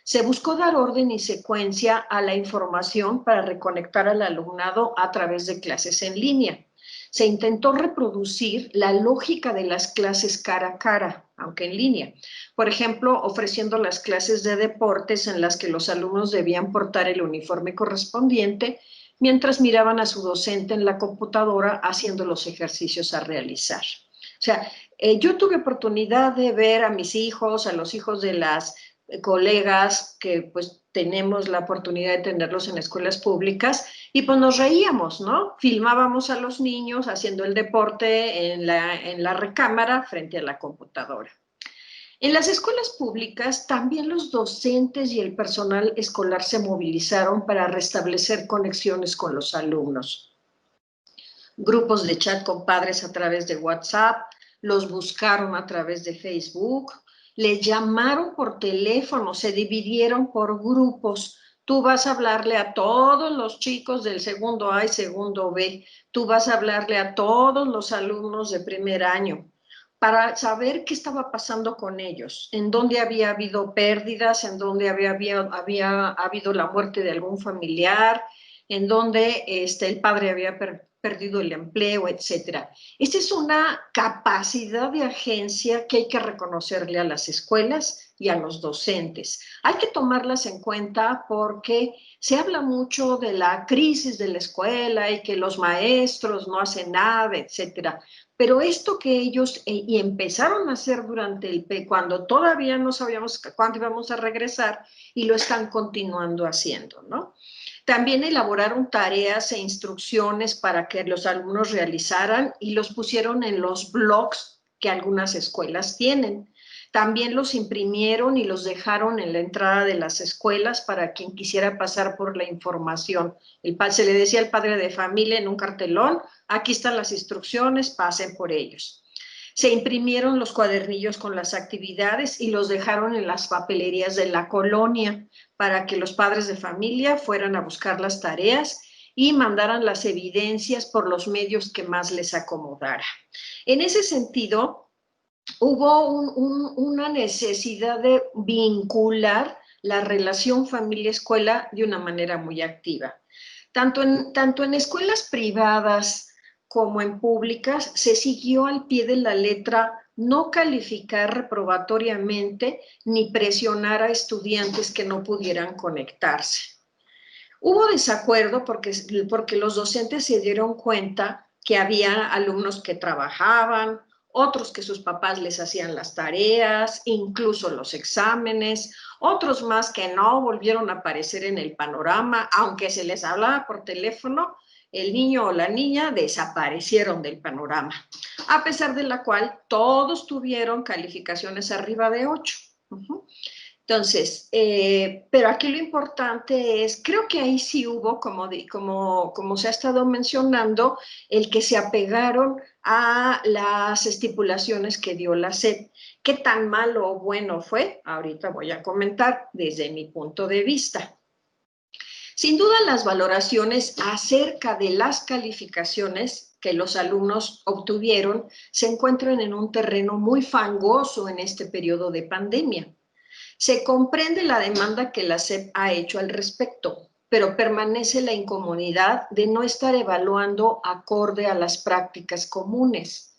Se buscó dar orden y secuencia a la información para reconectar al alumnado a través de clases en línea. Se intentó reproducir la lógica de las clases cara a cara, aunque en línea. Por ejemplo, ofreciendo las clases de deportes en las que los alumnos debían portar el uniforme correspondiente mientras miraban a su docente en la computadora haciendo los ejercicios a realizar. O sea, yo tuve oportunidad de ver a mis hijos, a los hijos de las colegas que pues tenemos la oportunidad de tenerlos en escuelas públicas y pues nos reíamos, ¿no? Filmábamos a los niños haciendo el deporte en la recámara frente a la computadora. En las escuelas públicas también los docentes y el personal escolar se movilizaron para restablecer conexiones con los alumnos. grupos de chat con padres a través de WhatsApp, los buscaron a través de Facebook, les llamaron por teléfono, se dividieron por grupos. Tú vas a hablarle a todos los chicos del segundo A y segundo B, tú vas a hablarle a todos los alumnos de primer año para saber qué estaba pasando con ellos, en dónde había habido pérdidas, en dónde había habido la muerte de algún familiar, en dónde el padre había perdido el empleo, etc. Esta es una capacidad de agencia que hay que reconocerle a las escuelas y a los docentes. Hay que tomarlas en cuenta porque se habla mucho de la crisis de la escuela y que los maestros no hacen nada, etc. Pero esto que ellos y empezaron a hacer durante cuando todavía no sabíamos cuándo íbamos a regresar, y lo están continuando haciendo, ¿no? También elaboraron tareas e instrucciones para que los alumnos realizaran y los pusieron en los blogs que algunas escuelas tienen. También los imprimieron y los dejaron en la entrada de las escuelas para quien quisiera pasar por la información. Se le decía al padre de familia en un cartelón: aquí están las instrucciones, pasen por ellos. Se imprimieron los cuadernillos con las actividades y los dejaron en las papelerías de la colonia para que los padres de familia fueran a buscar las tareas y mandaran las evidencias por los medios que más les acomodara. En ese sentido, hubo una necesidad de vincular la relación familia-escuela de una manera muy activa. Tanto en escuelas privadas como en públicas, se siguió al pie de la letra no calificar reprobatoriamente ni presionar a estudiantes que no pudieran conectarse. Hubo desacuerdo porque los docentes se dieron cuenta que había alumnos que trabajaban, otros que sus papás les hacían las tareas, incluso los exámenes, otros más que no volvieron a aparecer en el panorama, aunque se les hablaba por teléfono, el niño o la niña desaparecieron del panorama, a pesar de la cual todos tuvieron calificaciones arriba de 8. Entonces, pero aquí lo importante es, creo que ahí sí hubo, como se ha estado mencionando, el que se apegaron a las estipulaciones que dio la SEP. ¿Qué tan malo o bueno fue? Ahorita voy a comentar desde mi punto de vista. Sin duda, las valoraciones acerca de las calificaciones que los alumnos obtuvieron se encuentran en un terreno muy fangoso en este periodo de pandemia. Se comprende la demanda que la SEP ha hecho al respecto, pero permanece la incomodidad de no estar evaluando acorde a las prácticas comunes.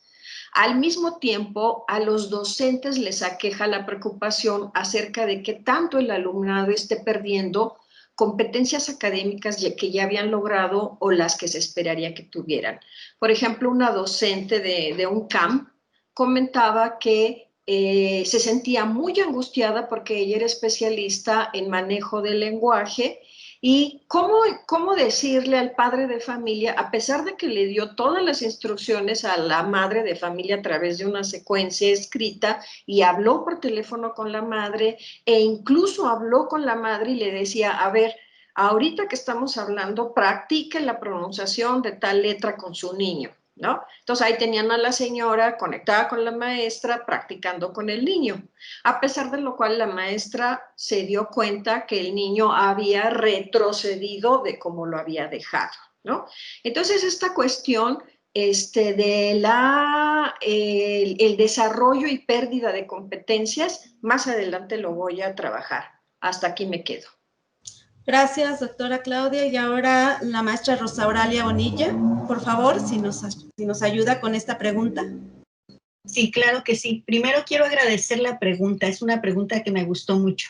Al mismo tiempo, a los docentes les aqueja la preocupación acerca de que tanto el alumnado esté perdiendo competencias académicas que ya habían logrado o las que se esperaría que tuvieran. Por ejemplo, una docente de un camp comentaba que se sentía muy angustiada porque ella era especialista en manejo del lenguaje y cómo decirle al padre de familia, a pesar de que le dio todas las instrucciones a la madre de familia a través de una secuencia escrita y habló por teléfono con la madre e incluso habló con la madre y le decía, a ver, ahorita que estamos hablando, practique la pronunciación de tal letra con su niño, ¿no? Entonces ahí tenían a la señora conectada con la maestra practicando con el niño, a pesar de lo cual la maestra se dio cuenta que el niño había retrocedido de cómo lo había dejado, ¿no? Entonces esta cuestión de el desarrollo y pérdida de competencias, más adelante lo voy a trabajar. Hasta aquí me quedo. Gracias, doctora Claudia. Y ahora la maestra Rosa Auralia Bonilla, por favor, si nos ayuda con esta pregunta. Sí, claro que sí. Primero quiero agradecer la pregunta. Es una pregunta que me gustó mucho,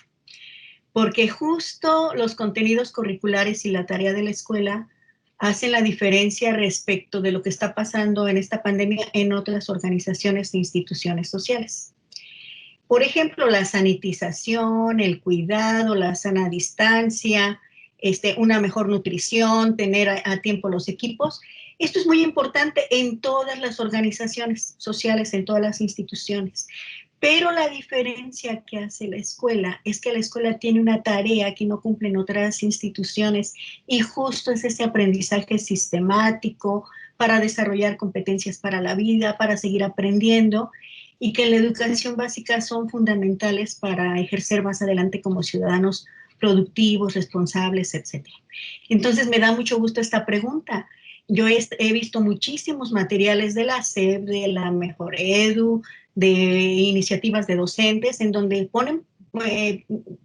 porque justo los contenidos curriculares y la tarea de la escuela hacen la diferencia respecto de lo que está pasando en esta pandemia en otras organizaciones e instituciones sociales. Por ejemplo, la sanitización, el cuidado, la sana distancia, una mejor nutrición, tener a tiempo los equipos. Esto es muy importante en todas las organizaciones sociales, en todas las instituciones. Pero la diferencia que hace la escuela es que la escuela tiene una tarea que no cumplen otras instituciones y justo es ese aprendizaje sistemático para desarrollar competencias para la vida, para seguir aprendiendo y que en la educación básica son fundamentales para ejercer más adelante como ciudadanos productivos, responsables, etc. Entonces me da mucho gusto esta pregunta. Yo he visto muchísimos materiales de la SEP, de la Mejor Edu, de iniciativas de docentes, en donde ponen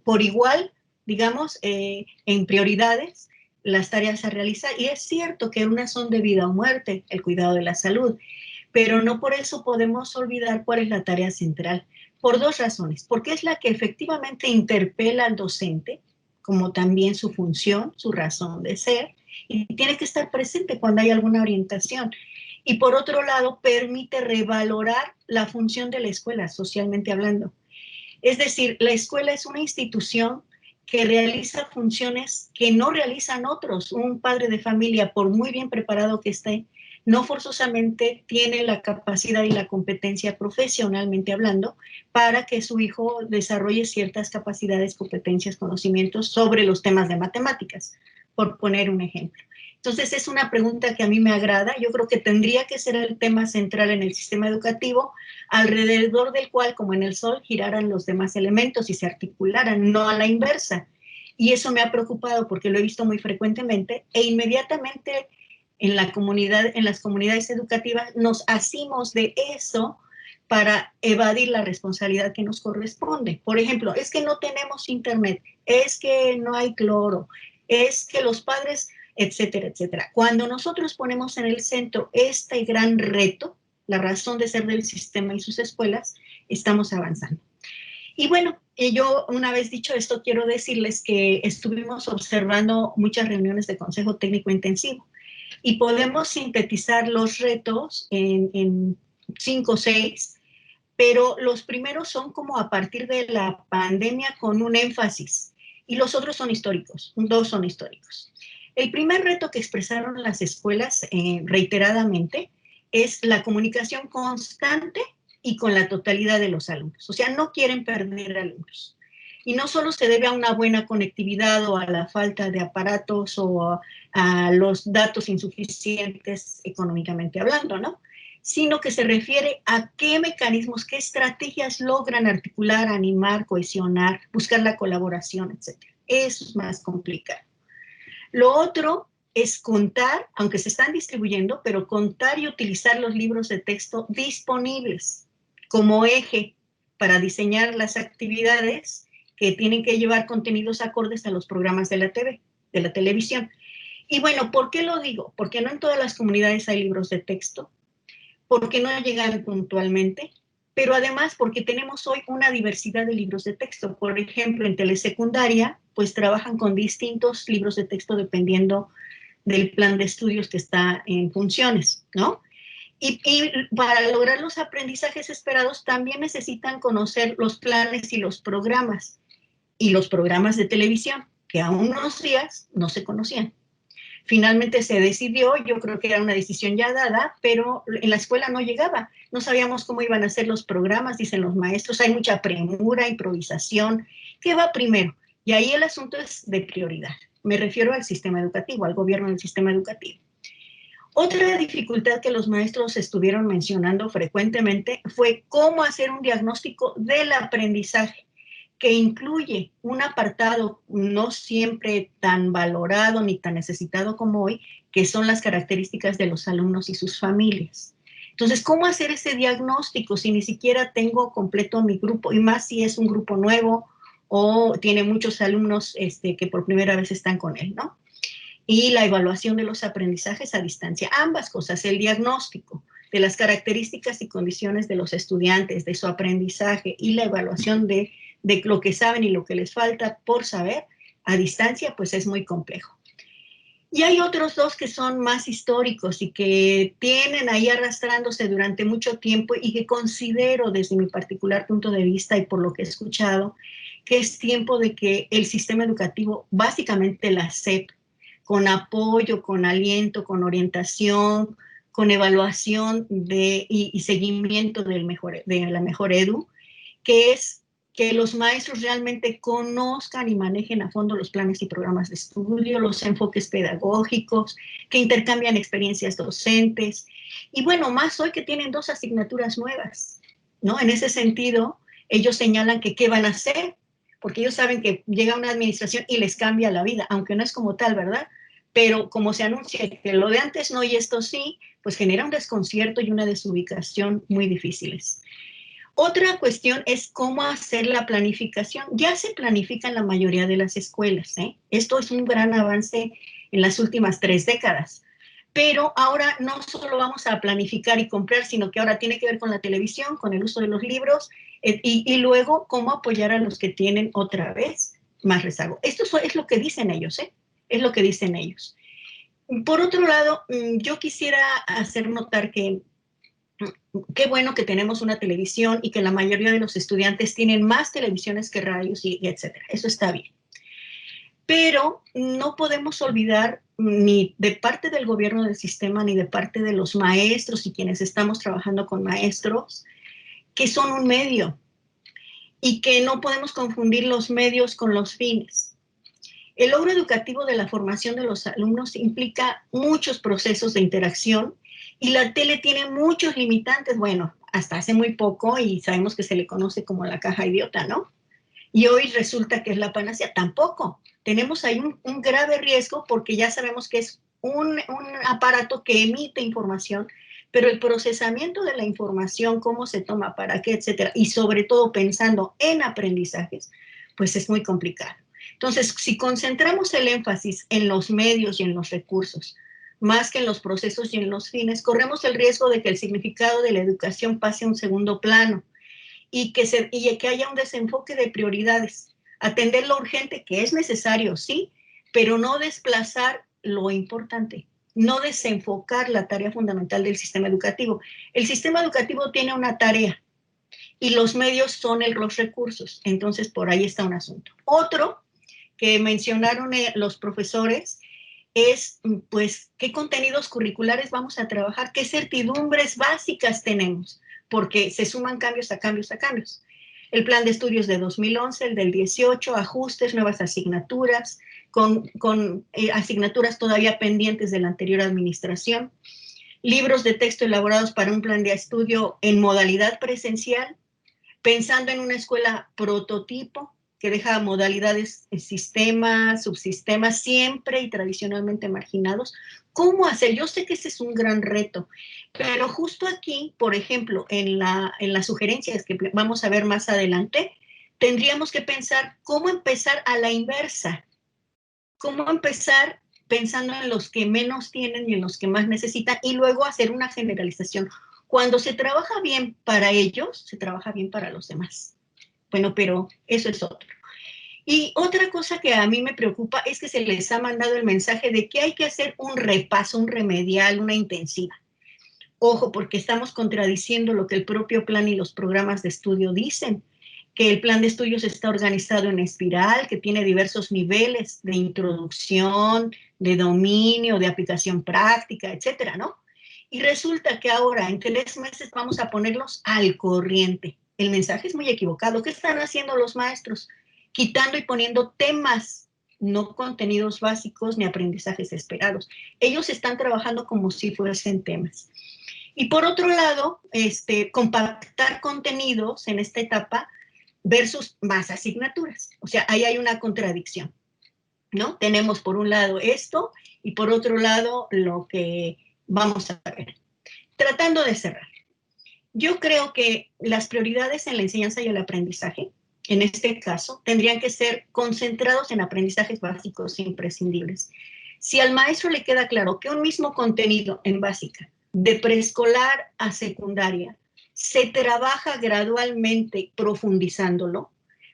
por igual, digamos, en prioridades las tareas a realizar. Y es cierto que unas son de vida o muerte, el cuidado de la salud, pero no por eso podemos olvidar cuál es la tarea central. Por dos razones. Porque es la que efectivamente interpela al docente, como también su función, su razón de ser, y tiene que estar presente cuando hay alguna orientación. Y por otro lado, permite revalorar la función de la escuela, socialmente hablando. Es decir, la escuela es una institución que realiza funciones que no realizan otros. Un padre de familia, por muy bien preparado que esté, no forzosamente tiene la capacidad y la competencia profesionalmente hablando para que su hijo desarrolle ciertas capacidades, competencias, conocimientos sobre los temas de matemáticas, por poner un ejemplo. Entonces es una pregunta que a mí me agrada. Yo creo que tendría que ser el tema central en el sistema educativo, alrededor del cual, como en el sol, giraran los demás elementos y se articularan, no a la inversa. Y eso me ha preocupado porque lo he visto muy frecuentemente e inmediatamente en la comunidad, en las comunidades educativas, nos asimos de eso para evadir la responsabilidad que nos corresponde. Por ejemplo, es que no tenemos internet, es que no hay cloro, es que los padres, etcétera, etcétera. Cuando nosotros ponemos en el centro este gran reto, la razón de ser del sistema y sus escuelas, estamos avanzando. Y bueno, yo una vez dicho esto, quiero decirles que estuvimos observando muchas reuniones de Consejo Técnico Intensivo y podemos sintetizar los retos en 5 o 6, pero los primeros son como a partir de la pandemia con un énfasis y los otros son históricos, 2 son históricos. El primer reto que expresaron las escuelas reiteradamente es la comunicación constante y con la totalidad de los alumnos. O sea, no quieren perder alumnos. Y no solo se debe a una buena conectividad o a la falta de aparatos o a los datos insuficientes económicamente hablando, ¿no? Sino que se refiere a qué mecanismos, qué estrategias logran articular, animar, cohesionar, buscar la colaboración, etc. Eso es más complicado. Lo otro es contar, aunque se están distribuyendo, pero contar y utilizar los libros de texto disponibles como eje para diseñar las actividades que tienen que llevar contenidos acordes a los programas de la TV, de la televisión. Y bueno, ¿por qué lo digo? Porque no en todas las comunidades hay libros de texto, porque no llegan puntualmente, pero además porque tenemos hoy una diversidad de libros de texto. Por ejemplo, en telesecundaria, pues trabajan con distintos libros de texto dependiendo del plan de estudios que está en funciones, ¿no? Y para lograr los aprendizajes esperados también necesitan conocer los planes y los programas de televisión, que a unos días no se conocían. Finalmente se decidió, yo creo que era una decisión ya dada, pero en la escuela no llegaba. No sabíamos cómo iban a ser los programas, dicen los maestros, hay mucha premura, improvisación. ¿Qué va primero? Y ahí el asunto es de prioridad. Me refiero al sistema educativo, al gobierno del sistema educativo. Otra dificultad que los maestros estuvieron mencionando frecuentemente fue cómo hacer un diagnóstico del aprendizaje, que incluye un apartado no siempre tan valorado ni tan necesitado como hoy, que son las características de los alumnos y sus familias. Entonces, ¿cómo hacer ese diagnóstico si ni siquiera tengo completo mi grupo? Y más si es un grupo nuevo o tiene muchos alumnos que por primera vez están con él, ¿no? Y la evaluación de los aprendizajes a distancia. Ambas cosas, el diagnóstico de las características y condiciones de los estudiantes, de su aprendizaje y la evaluación de lo que saben y lo que les falta por saber a distancia, pues es muy complejo. Y hay otros 2 que son más históricos y que tienen ahí arrastrándose durante mucho tiempo y que considero desde mi particular punto de vista y por lo que he escuchado, que es tiempo de que el sistema educativo, básicamente la SEP, con apoyo, con aliento, con orientación, con evaluación y seguimiento de la Mejor Edu, que es que los maestros realmente conozcan y manejen a fondo los planes y programas de estudio, los enfoques pedagógicos, que intercambian experiencias docentes. Y bueno, más hoy que tienen 2 asignaturas nuevas, ¿no? En ese sentido, ellos señalan que qué van a hacer, porque ellos saben que llega una administración y les cambia la vida, aunque no es como tal, ¿verdad? Pero como se anuncia que lo de antes no y esto sí, pues genera un desconcierto y una desubicación muy difíciles. Otra cuestión es cómo hacer la planificación. Ya se planifica en la mayoría de las escuelas, ¿eh? Esto es un gran avance en las últimas 3 décadas. Pero ahora no solo vamos a planificar y comprar, sino que ahora tiene que ver con la televisión, con el uso de los libros y luego cómo apoyar a los que tienen otra vez más rezago. Esto es lo que dicen ellos, ¿eh? Es lo que dicen ellos. Por otro lado, yo quisiera hacer notar que qué bueno que tenemos una televisión y que la mayoría de los estudiantes tienen más televisiones que radios y etcétera. Eso está bien. Pero no podemos olvidar ni de parte del gobierno del sistema ni de parte de los maestros y quienes estamos trabajando con maestros que son un medio y que no podemos confundir los medios con los fines. El logro educativo de la formación de los alumnos implica muchos procesos de interacción y la tele tiene muchos limitantes, bueno, hasta hace muy poco y sabemos que se le conoce como la caja idiota, ¿no? Y hoy resulta que es la panacea, tampoco. Tenemos ahí un grave riesgo porque ya sabemos que es un aparato que emite información, pero el procesamiento de la información, cómo se toma, para qué, etcétera, y sobre todo pensando en aprendizajes, pues es muy complicado. Entonces, si concentramos el énfasis en los medios y en los recursos, más que en los procesos y en los fines, corremos el riesgo de que el significado de la educación pase a un segundo plano y que haya un desenfoque de prioridades. Atender lo urgente, que es necesario, sí, pero no desplazar lo importante, no desenfocar la tarea fundamental del sistema educativo. El sistema educativo tiene una tarea y los medios son los recursos, entonces por ahí está un asunto. Otro que mencionaron los profesores es, pues, qué contenidos curriculares vamos a trabajar, qué certidumbres básicas tenemos, porque se suman cambios a cambios a cambios. El plan de estudios de 2011, el del 18, ajustes, nuevas asignaturas, con asignaturas todavía pendientes de la anterior administración, libros de texto elaborados para un plan de estudio en modalidad presencial, pensando en una escuela prototipo, que deja modalidades, sistemas, subsistemas, siempre y tradicionalmente marginados. ¿Cómo hacer? Yo sé que ese es un gran reto, pero justo aquí, por ejemplo, en las sugerencias que vamos a ver más adelante, tendríamos que pensar cómo empezar a la inversa. Cómo empezar pensando en los que menos tienen y en los que más necesitan y luego hacer una generalización. Cuando se trabaja bien para ellos, se trabaja bien para los demás. Bueno, pero eso es otro. Y otra cosa que a mí me preocupa es que se les ha mandado el mensaje de que hay que hacer un repaso, un remedial, una intensiva. Ojo, porque estamos contradiciendo lo que el propio plan y los programas de estudio dicen, que el plan de estudios está organizado en espiral, que tiene diversos niveles de introducción, de dominio, de aplicación práctica, etcétera, ¿no? Y resulta que ahora en 3 meses vamos a ponerlos al corriente. El mensaje es muy equivocado. ¿Qué están haciendo los maestros? Quitando y poniendo temas, no contenidos básicos ni aprendizajes esperados. Ellos están trabajando como si fuesen temas. Y por otro lado, compactar contenidos en esta etapa versus más asignaturas. O sea, ahí hay una contradicción, ¿no? Tenemos por un lado esto y por otro lado lo que vamos a ver. Tratando de cerrar. Yo creo que las prioridades en la enseñanza y el aprendizaje, en este caso, tendrían que ser concentrados en aprendizajes básicos e imprescindibles. Si al maestro le queda claro que un mismo contenido en básica, de preescolar a secundaria, se trabaja gradualmente profundizándolo,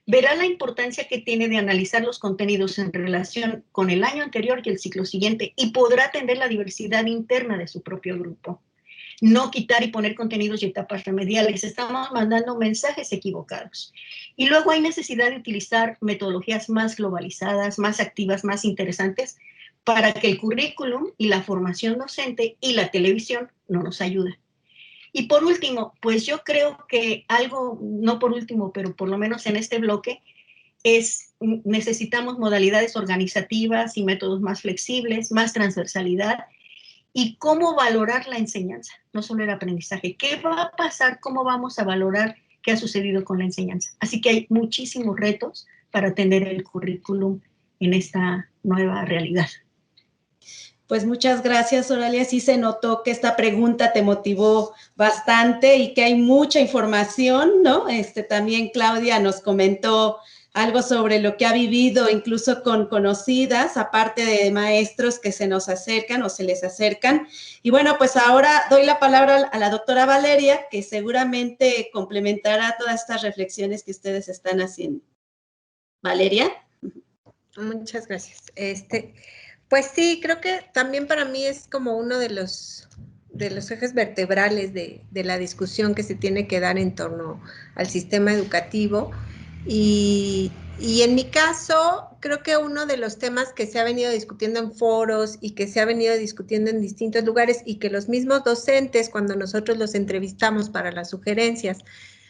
verá la importancia que tiene de analizar los contenidos en relación con el año anterior y el ciclo siguiente y podrá atender la diversidad interna de su propio grupo. No quitar y poner contenidos y etapas remediales. Estamos mandando mensajes equivocados. Y luego hay necesidad de utilizar metodologías más globalizadas, más activas, más interesantes, para que el currículum y la formación docente y la televisión no nos ayuden. Y por último, pues yo creo que algo, no por último, pero por lo menos en este bloque, necesitamos modalidades organizativas y métodos más flexibles, más transversalidad, y cómo valorar la enseñanza, no solo el aprendizaje. ¿Qué va a pasar? ¿Cómo vamos a valorar qué ha sucedido con la enseñanza? Así que hay muchísimos retos para atender el currículum en esta nueva realidad. Pues muchas gracias, Oralia. Sí se notó que esta pregunta te motivó bastante y que hay mucha información, ¿no? También Claudia nos comentó algo sobre lo que ha vivido, incluso con conocidas, aparte de maestros que se nos acercan o se les acercan. Y bueno, pues ahora doy la palabra a la doctora Valeria, que seguramente complementará todas estas reflexiones que ustedes están haciendo. Valeria. Muchas gracias. Pues sí, creo que también para mí es como uno de los ejes vertebrales de la discusión que se tiene que dar en torno al sistema educativo. Y en mi caso, creo que uno de los temas que se ha venido discutiendo en foros y que se ha venido discutiendo en distintos lugares y que los mismos docentes, cuando nosotros los entrevistamos para las sugerencias,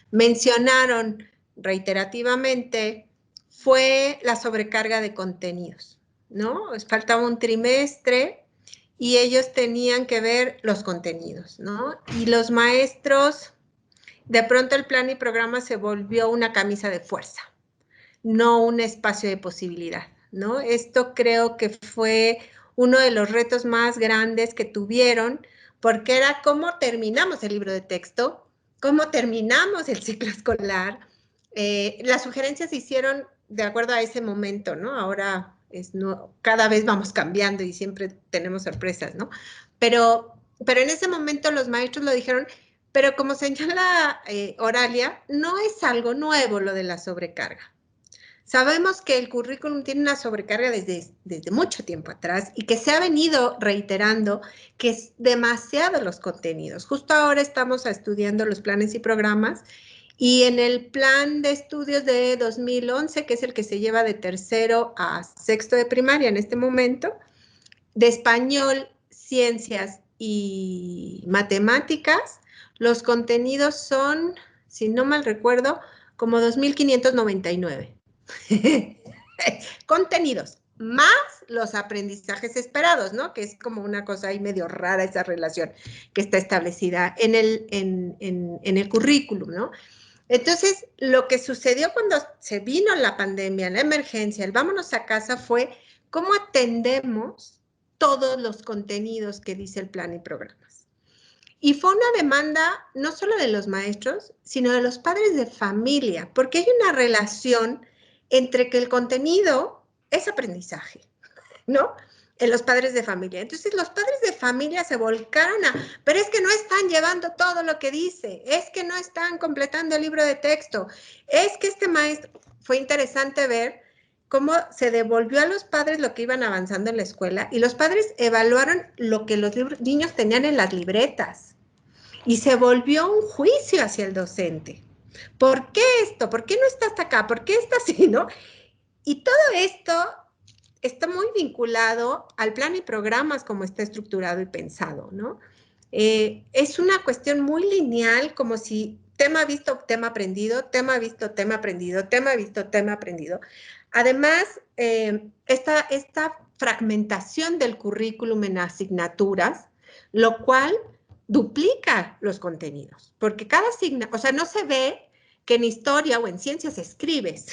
mencionaron reiterativamente, fue la sobrecarga de contenidos, ¿no? Faltaba un trimestre y ellos tenían que ver los contenidos, ¿no? Y los maestros, de pronto el plan y programa se volvió una camisa de fuerza, no un espacio de posibilidad, ¿no? Esto creo que fue uno de los retos más grandes que tuvieron, porque era cómo terminamos el libro de texto, cómo terminamos el ciclo escolar. Las sugerencias se hicieron de acuerdo a ese momento, ¿no? Ahora cada vez vamos cambiando y siempre tenemos sorpresas, ¿no? Pero en ese momento los maestros lo dijeron, pero como señala Oralia, no es algo nuevo lo de la sobrecarga. Sabemos que el currículum tiene una sobrecarga desde mucho tiempo atrás y que se ha venido reiterando que es demasiado los contenidos. Justo ahora estamos estudiando los planes y programas y en el plan de estudios de 2011, que es el que se lleva de tercero a sexto de primaria en este momento, de español, ciencias y matemáticas, los contenidos son, si no mal recuerdo, como 2.599. Contenidos, más los aprendizajes esperados, ¿no? Que es como una cosa ahí medio rara esa relación que está establecida en el currículum, ¿no? Entonces, lo que sucedió cuando se vino la pandemia, la emergencia, el vámonos a casa fue cómo atendemos todos los contenidos que dice el plan y programas. Y fue una demanda no solo de los maestros, sino de los padres de familia, porque hay una relación entre que el contenido es aprendizaje, ¿no? En los padres de familia. Entonces, los padres de familia se volcaron pero es que no están llevando todo lo que dice, es que no están completando el libro de texto, es que este maestro, fue interesante ver cómo se devolvió a los padres lo que iban avanzando en la escuela y los padres evaluaron lo que los niños tenían en las libretas y se volvió un juicio hacia el docente. ¿Por qué esto? ¿Por qué no está hasta acá? ¿Por qué está así, no? Y todo esto está muy vinculado al plan y programas como está estructurado y pensado, ¿no? Es una cuestión muy lineal, como si tema visto, tema aprendido, tema visto, tema aprendido, tema visto, tema aprendido. Además, esta fragmentación del currículum en asignaturas, lo cual duplica los contenidos, porque cada asignatura, o sea, no se ve que en historia o en ciencias escribes,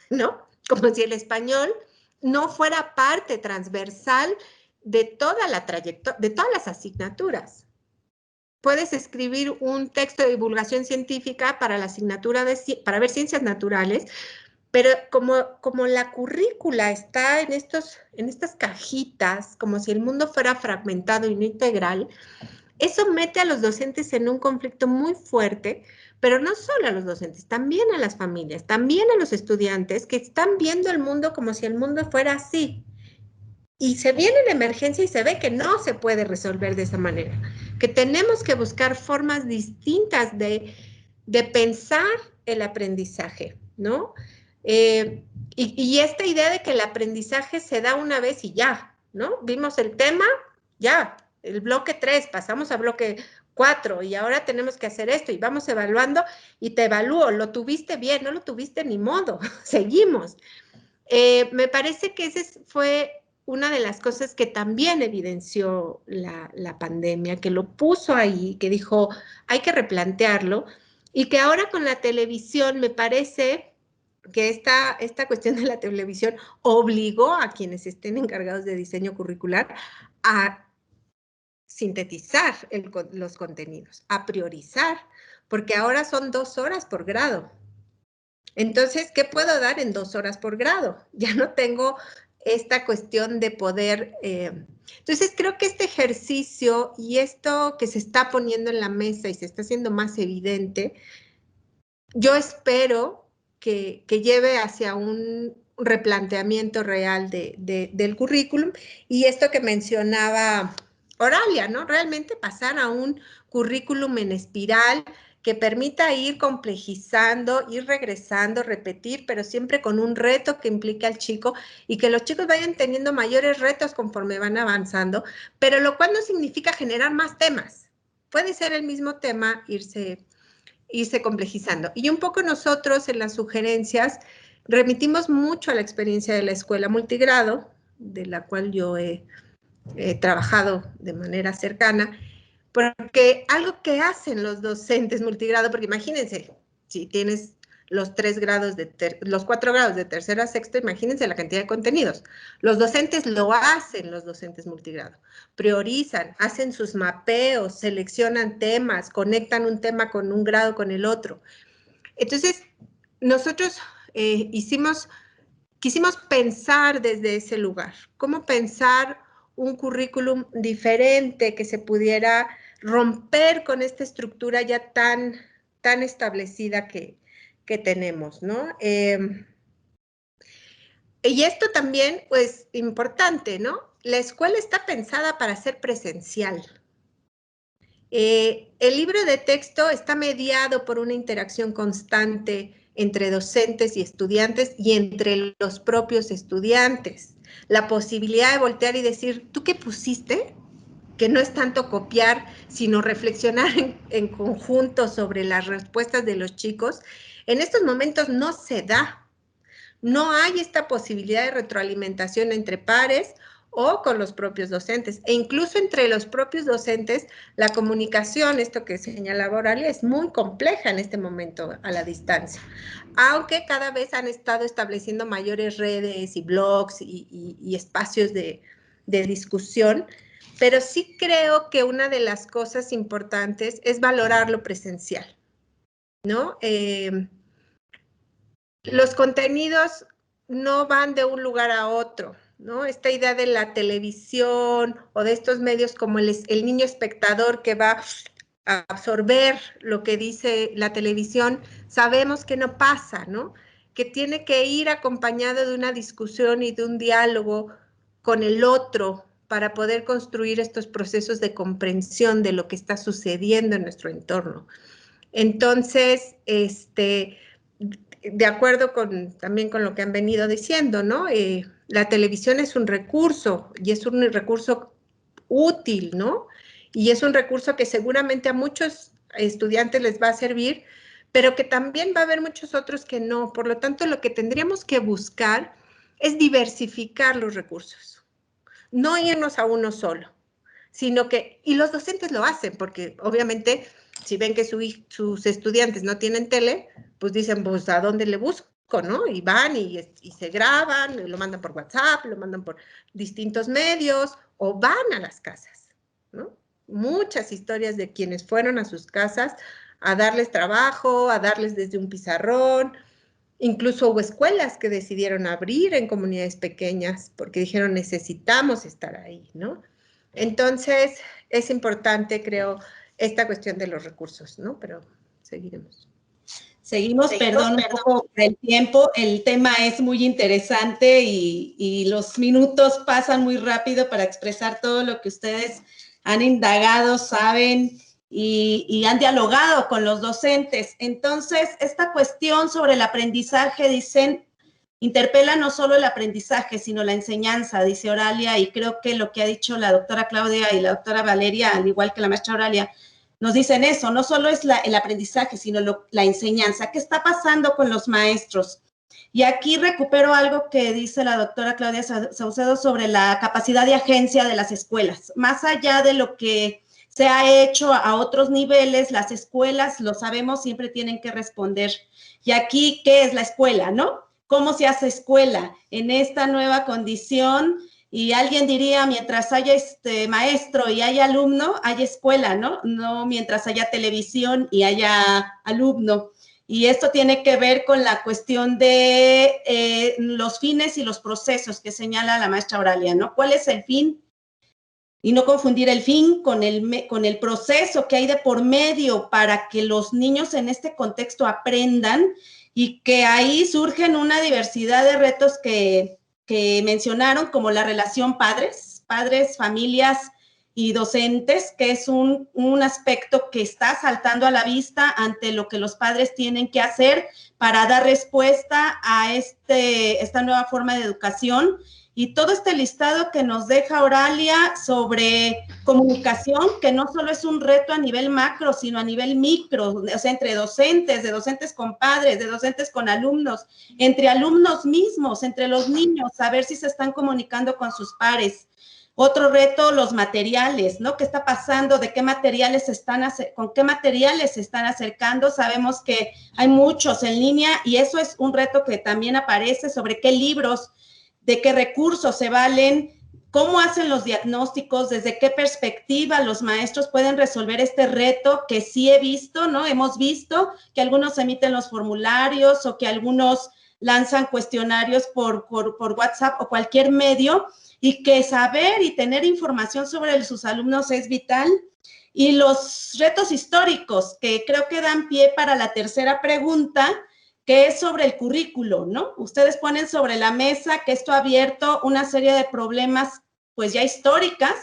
¿no? Como si el español no fuera parte transversal de toda la trayectoria, de todas las asignaturas. Puedes escribir un texto de divulgación científica para la asignatura para ver ciencias naturales, pero como la currícula está en estas cajitas, como si el mundo fuera fragmentado y no integral, eso mete a los docentes en un conflicto muy fuerte, pero no solo a los docentes, también a las familias, también a los estudiantes que están viendo el mundo como si el mundo fuera así. Y se viene la emergencia y se ve que no se puede resolver de esa manera, que tenemos que buscar formas distintas de pensar el aprendizaje, ¿no? Y esta idea de que el aprendizaje se da una vez y ya, ¿no? Vimos el tema, ya, el bloque 3, pasamos a bloque 4 y ahora tenemos que hacer esto y vamos evaluando y te evalúo, lo tuviste bien, no lo tuviste ni modo, seguimos. Me parece que esa fue una de las cosas que también evidenció la pandemia, que lo puso ahí, que dijo, hay que replantearlo, y que ahora con la televisión me parece que esta cuestión de la televisión obligó a quienes estén encargados de diseño curricular a sintetizar los contenidos, a priorizar, porque ahora son 2 horas por grado. Entonces, ¿qué puedo dar en 2 horas por grado? Ya no tengo esta cuestión de poder. Entonces, creo que este ejercicio y esto que se está poniendo en la mesa y se está haciendo más evidente, yo espero que lleve hacia un replanteamiento real del currículum, y esto que mencionaba Oralia, ¿no? Realmente pasar a un currículum en espiral que permita ir complejizando, ir regresando, repetir, pero siempre con un reto que implique al chico y que los chicos vayan teniendo mayores retos conforme van avanzando, pero lo cual no significa generar más temas. Puede ser el mismo tema, irse complejizando. Y un poco nosotros en las sugerencias remitimos mucho a la experiencia de la escuela multigrado, de la cual yo he trabajado de manera cercana, porque algo que hacen los docentes multigrado, porque imagínense, si tienes los 4 grados de tercero a sexto, imagínense la cantidad de contenidos. Los docentes lo hacen, los docentes multigrado. Priorizan, hacen sus mapeos, seleccionan temas, conectan un tema con un grado con el otro. Entonces, nosotros quisimos pensar desde ese lugar, cómo pensar un currículum diferente que se pudiera romper con esta estructura ya tan establecida que tenemos, ¿no? Y esto también, pues, importante, ¿no? La escuela está pensada para ser presencial. El libro de texto está mediado por una interacción constante entre docentes y estudiantes y entre los propios estudiantes. La posibilidad de voltear y decir, ¿tú qué pusiste? Que no es tanto copiar, sino reflexionar en conjunto sobre las respuestas de los chicos. En estos momentos no se da. No hay esta posibilidad de retroalimentación entre pares o con los propios docentes. E incluso entre los propios docentes, la comunicación, esto que señalaba Oralia, es muy compleja en este momento a la distancia. Aunque cada vez han estado estableciendo mayores redes y blogs y espacios de discusión, pero sí creo que una de las cosas importantes es valorar lo presencial, ¿no? Los contenidos no van de un lugar a otro, ¿no? Esta idea de la televisión o de estos medios como el niño espectador que va a absorber lo que dice la televisión, sabemos que no pasa, ¿no? Que tiene que ir acompañado de una discusión y de un diálogo con el otro para poder construir estos procesos de comprensión de lo que está sucediendo en nuestro entorno. Entonces, de acuerdo también con lo que han venido diciendo, ¿no? La televisión es un recurso y es un recurso útil, ¿no? Y es un recurso que seguramente a muchos estudiantes les va a servir, pero que también va a haber muchos otros que no. Por lo tanto, lo que tendríamos que buscar es diversificar los recursos, no irnos a uno solo, sino que, y los docentes lo hacen, porque obviamente si ven que sus estudiantes no tienen tele, pues dicen, pues, ¿a dónde le busco, no? Y van y se graban, lo mandan por WhatsApp, lo mandan por distintos medios, o van a las casas, ¿no? Muchas historias de quienes fueron a sus casas a darles trabajo, a darles desde un pizarrón. Incluso hubo escuelas que decidieron abrir en comunidades pequeñas porque dijeron, necesitamos estar ahí, ¿no? Entonces, es importante, creo, esta cuestión de los recursos, ¿no? Pero seguiremos. Seguimos, perdón, un poco del tiempo. El tema es muy interesante y los minutos pasan muy rápido para expresar todo lo que ustedes han indagado, saben y han dialogado con los docentes. Entonces, esta cuestión sobre el aprendizaje, dicen, interpela no solo el aprendizaje, sino la enseñanza, dice Oralia, y creo que lo que ha dicho la doctora Claudia y la doctora Valeria, al igual que la maestra Oralia, nos dicen eso, no solo es el aprendizaje, sino la enseñanza. ¿Qué está pasando con los maestros? Y aquí recupero algo que dice la doctora Claudia Saucedo sobre la capacidad de agencia de las escuelas. Más allá de lo que se ha hecho a otros niveles, las escuelas, lo sabemos, siempre tienen que responder. Y aquí, ¿qué es la escuela, no? ¿Cómo se hace escuela en esta nueva condición? Y alguien diría, mientras haya maestro y haya alumno, hay escuela, ¿no? No mientras haya televisión y haya alumno. Y esto tiene que ver con la cuestión de los fines y los procesos que señala la maestra Auralia, ¿no? ¿Cuál es el fin? Y no confundir el fin con el proceso que hay de por medio para que los niños en este contexto aprendan, y que ahí surgen una diversidad de retos que mencionaron, como la relación padres, familias y docentes, que es un aspecto que está saltando a la vista ante lo que los padres tienen que hacer para dar respuesta a esta nueva forma de educación. Y todo este listado que nos deja Auralia sobre comunicación, que no solo es un reto a nivel macro, sino a nivel micro, o sea, entre docentes, de docentes con padres, de docentes con alumnos, entre alumnos mismos, entre los niños, saber si se están comunicando con sus pares. Otro reto, los materiales, ¿no? ¿Qué está pasando? ¿De qué materiales con qué materiales se están acercando? Sabemos que hay muchos en línea, y eso es un reto que también aparece sobre qué libros, de qué recursos se valen, cómo hacen los diagnósticos, desde qué perspectiva los maestros pueden resolver este reto que sí he visto, ¿no? Hemos visto que algunos emiten los formularios o que algunos lanzan cuestionarios por WhatsApp o cualquier medio, y que saber y tener información sobre sus alumnos es vital. Y los retos históricos, que creo que dan pie para la tercera pregunta, que es sobre el currículo, ¿no? Ustedes ponen sobre la mesa que esto ha abierto una serie de problemas, pues ya históricas,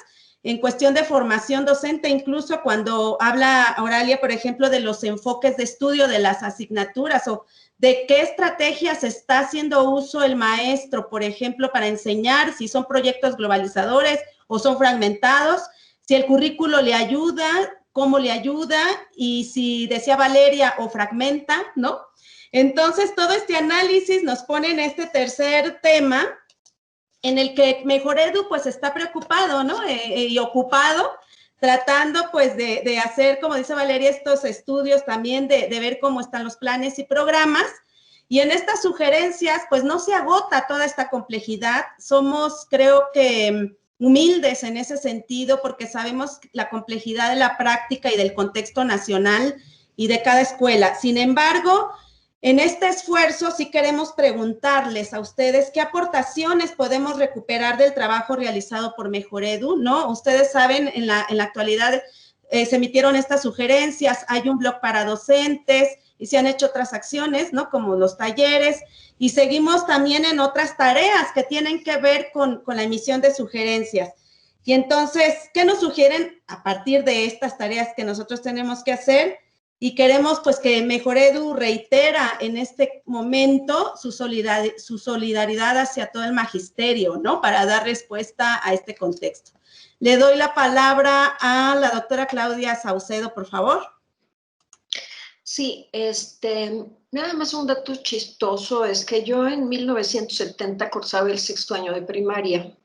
en cuestión de formación docente, incluso cuando habla Auralia, por ejemplo, de los enfoques de estudio de las asignaturas, o de qué estrategias está haciendo uso el maestro, por ejemplo, para enseñar, si son proyectos globalizadores o son fragmentados, si el currículo le ayuda, cómo le ayuda, y si, decía Valeria, o fragmenta, ¿no? Entonces, todo este análisis nos pone en este tercer tema, en el que Mejor Edu, pues, está preocupado, ¿no? Y ocupado, tratando, pues, de hacer, como dice Valeria, estos estudios también, de ver cómo están los planes y programas. Y en estas sugerencias, pues, no se agota toda esta complejidad. Somos, creo que, humildes en ese sentido, porque sabemos la complejidad de la práctica y del contexto nacional y de cada escuela. Sin embargo, en este esfuerzo sí queremos preguntarles a ustedes qué aportaciones podemos recuperar del trabajo realizado por Mejor Edu, ¿no? Ustedes saben, en la actualidad se emitieron estas sugerencias, hay un blog para docentes y se han hecho otras acciones, ¿no? Como los talleres, y seguimos también en otras tareas que tienen que ver con la emisión de sugerencias. Y entonces, ¿qué nos sugieren a partir de estas tareas que nosotros tenemos que hacer? Y queremos, pues, que Mejor Edu reitera en este momento su solidaridad hacia todo el magisterio, ¿no? Para dar respuesta a este contexto. Le doy la palabra a la doctora Claudia Saucedo, por favor. Sí, nada más un dato chistoso es que yo en 1970 cursaba el 6º año de primaria,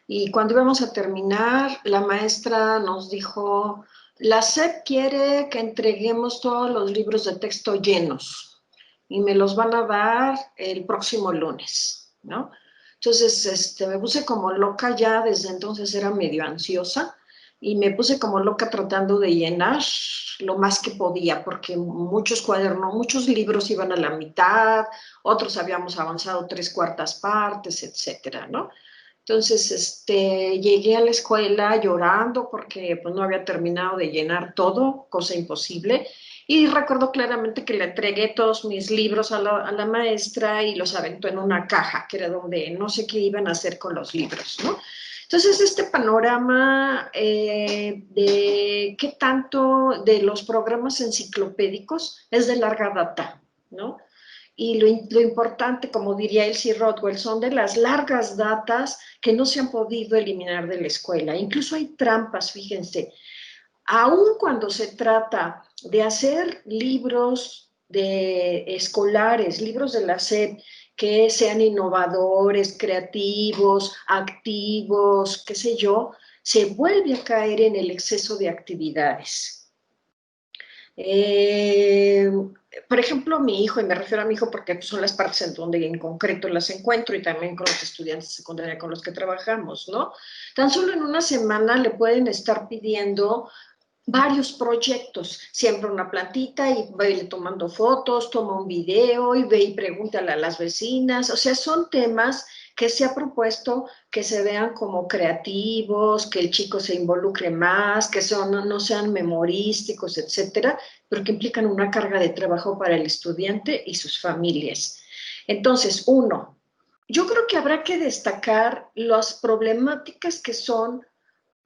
y cuando íbamos a terminar, la maestra nos dijo: la SEP quiere que entreguemos todos los libros de texto llenos y me los van a dar el próximo lunes, ¿no? Entonces, me puse como loca, ya desde entonces era medio ansiosa, y me puse como loca tratando de llenar lo más que podía, porque muchos cuadernos, muchos libros iban a la mitad, otros habíamos avanzado 3/4 partes, etcétera, ¿no? Entonces, llegué a la escuela llorando porque pues, no había terminado de llenar todo, cosa imposible. Y recuerdo claramente que le entregué todos mis libros a la maestra y los aventó en una caja, que era donde no sé qué iban a hacer con los libros, ¿no? Entonces, este panorama de qué tanto de los programas enciclopédicos es de larga data, ¿no? Y lo importante, como diría Elsie Rodwell, son de las largas datas que no se han podido eliminar de la escuela. Incluso hay trampas, fíjense. Aun cuando se trata de hacer libros escolares, libros de la SEP, que sean innovadores, creativos, activos, qué sé yo, se vuelve a caer en el exceso de actividades. Por ejemplo, mi hijo, y me refiero a mi hijo porque son las partes en donde en concreto las encuentro y también con los estudiantes de secundaria con los que trabajamos, ¿no? Tan solo en una semana le pueden estar pidiendo varios proyectos, siembra una plantita y va y le tomando fotos, toma un video y ve y pregúntale a las vecinas, o sea, son temas que se ha propuesto que se vean como creativos, que el chico se involucre más, que no sean memorísticos, etcétera, pero que implican una carga de trabajo para el estudiante y sus familias. Entonces, uno, yo creo que habrá que destacar las problemáticas que son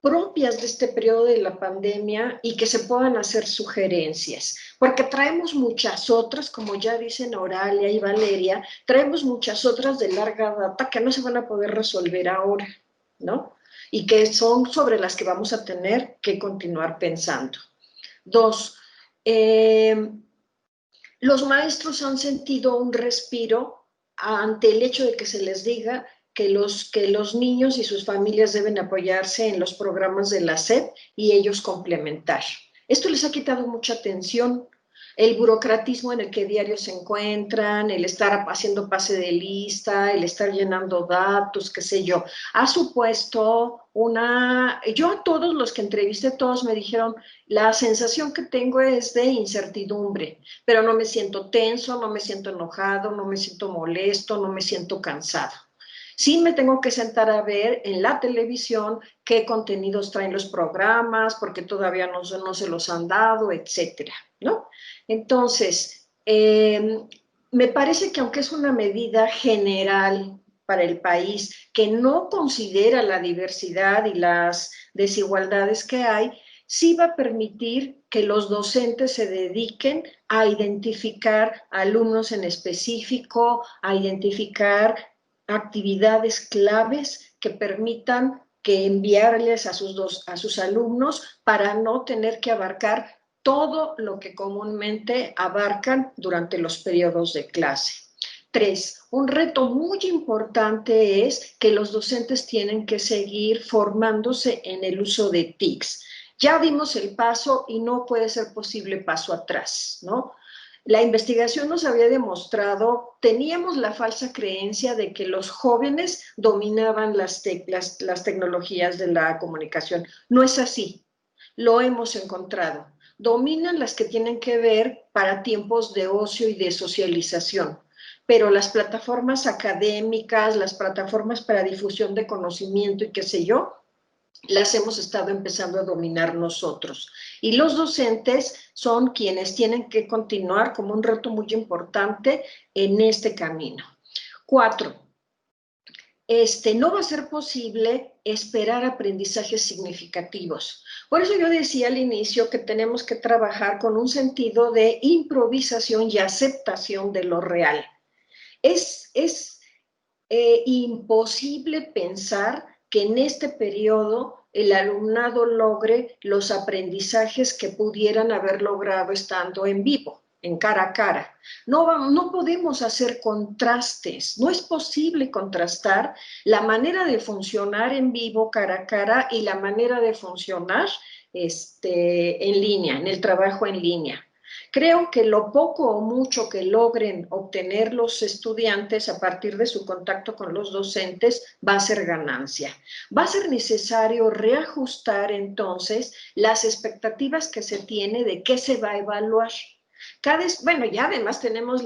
propias de este periodo de la pandemia y que se puedan hacer sugerencias, porque traemos muchas otras, como ya dicen Oralia y Valeria, traemos muchas otras de larga data que no se van a poder resolver ahora, ¿no? Y que son sobre las que vamos a tener que continuar pensando. Dos, los maestros han sentido un respiro ante el hecho de que se les diga que los niños y sus familias deben apoyarse en los programas de la SEP y ellos complementar. Esto les ha quitado mucha tensión, el burocratismo en el que diario se encuentran, el estar haciendo pase de lista, el estar llenando datos, qué sé yo, ha supuesto yo a todos los que entrevisté, todos me dijeron, la sensación que tengo es de incertidumbre, pero no me siento tenso, no me siento enojado, no me siento molesto, no me siento cansado. Sí me tengo que sentar a ver en la televisión qué contenidos traen los programas, porque todavía no se los han dado, etcétera, ¿no? Entonces, me parece que aunque es una medida general para el país que no considera la diversidad y las desigualdades que hay, sí va a permitir que los docentes se dediquen a identificar alumnos en específico, a identificar actividades claves que permitan que enviarles a sus alumnos para no tener que abarcar todo lo que comúnmente abarcan durante los periodos de clase. 3, un reto muy importante es que los docentes tienen que seguir formándose en el uso de TICs. Ya dimos el paso y no puede ser posible paso atrás, ¿no? La investigación nos había demostrado, teníamos la falsa creencia de que los jóvenes dominaban las tecnologías de la comunicación. No es así, lo hemos encontrado. Dominan las que tienen que ver para tiempos de ocio y de socialización, pero las plataformas académicas, las plataformas para difusión de conocimiento y qué sé yo, las hemos estado empezando a dominar nosotros. Y los docentes son quienes tienen que continuar como un reto muy importante en este camino. 4, no va a ser posible esperar aprendizajes significativos. Por eso yo decía al inicio que tenemos que trabajar con un sentido de improvisación y aceptación de lo real. Es imposible pensar que en este periodo el alumnado logre los aprendizajes que pudieran haber logrado estando en vivo, en cara a cara. No podemos hacer contrastes, no es posible contrastar la manera de funcionar en vivo, cara a cara, y la manera de funcionar en línea, en el trabajo en línea. Creo que lo poco o mucho que logren obtener los estudiantes a partir de su contacto con los docentes va a ser ganancia. Va a ser necesario reajustar entonces las expectativas que se tiene de qué se va a evaluar. Bueno, ya además tenemos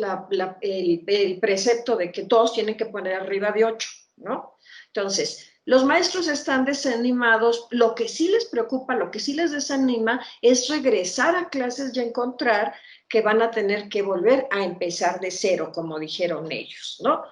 el precepto de que todos tienen que poner arriba de 8, ¿no? Entonces, los maestros están desanimados, lo que sí les preocupa, lo que sí les desanima es regresar a clases y encontrar que van a tener que volver a empezar de cero, como dijeron ellos, ¿no?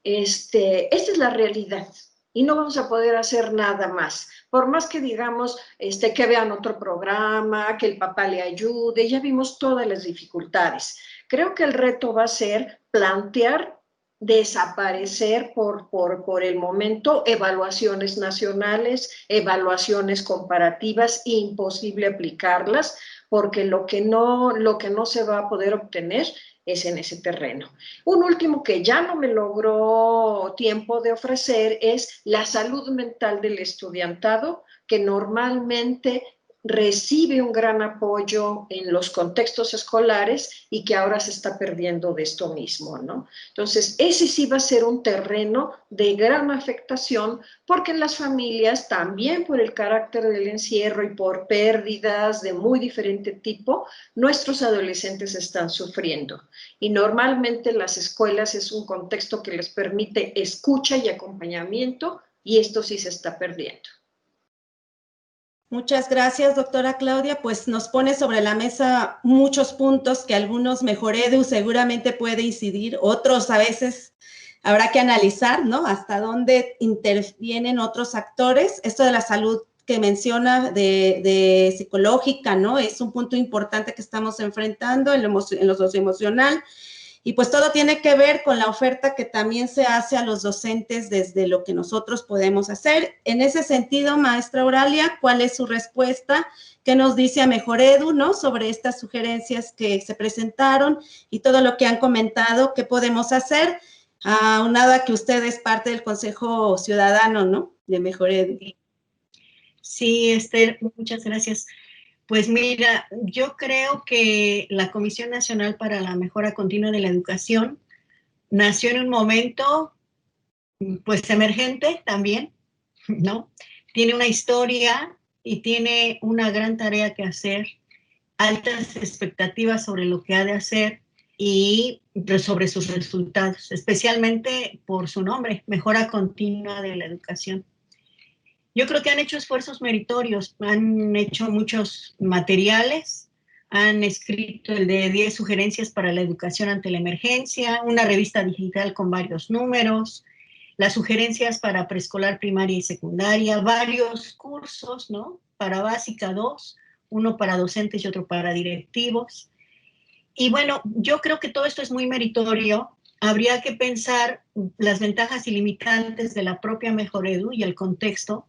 Esta es la realidad y no vamos a poder hacer nada más. Por más que digamos que vean otro programa, que el papá le ayude, ya vimos todas las dificultades. Creo que el reto va a ser plantear desaparecer por el momento evaluaciones nacionales, evaluaciones comparativas, imposible aplicarlas, porque lo que no se va a poder obtener es en ese terreno. Un último que ya no me logró tiempo de ofrecer es la salud mental del estudiantado, que normalmente recibe un gran apoyo en los contextos escolares y que ahora se está perdiendo de esto mismo, ¿no? Entonces, ese sí va a ser un terreno de gran afectación, porque en las familias, también por el carácter del encierro y por pérdidas de muy diferente tipo, nuestros adolescentes están sufriendo. Y normalmente las escuelas es un contexto que les permite escucha y acompañamiento, y esto sí se está perdiendo. Muchas gracias, doctora Claudia. Pues nos pone sobre la mesa muchos puntos que algunos Mejoredu seguramente puede incidir, otros a veces habrá que analizar, ¿no? Hasta dónde intervienen otros actores. Esto de la salud que menciona de psicológica, ¿no? Es un punto importante que estamos enfrentando en lo socioemocional. Y pues todo tiene que ver con la oferta que también se hace a los docentes desde lo que nosotros podemos hacer. En ese sentido, maestra Auralia, ¿cuál es su respuesta? ¿Qué nos dice a Mejoredu, ¿no? Sobre estas sugerencias que se presentaron y todo lo que han comentado, ¿qué podemos hacer? Aunado a que usted es parte del Consejo Ciudadano, ¿no? De Mejoredu. Sí, Esther, muchas gracias. Pues mira, yo creo que la Comisión Nacional para la Mejora Continua de la Educación nació en un momento, pues, emergente también, ¿no? Tiene una historia y tiene una gran tarea que hacer, altas expectativas sobre lo que ha de hacer y sobre sus resultados, especialmente por su nombre, Mejora Continua de la Educación. Yo creo que han hecho esfuerzos meritorios, han hecho muchos materiales, han escrito el de 10 sugerencias para la educación ante la emergencia, una revista digital con varios números, las sugerencias para preescolar, primaria y secundaria, varios cursos, ¿no? Para básica 2, uno para docentes y otro para directivos. Y bueno, yo creo que todo esto es muy meritorio. Habría que pensar las ventajas y limitantes de la propia Mejoredu y el contexto,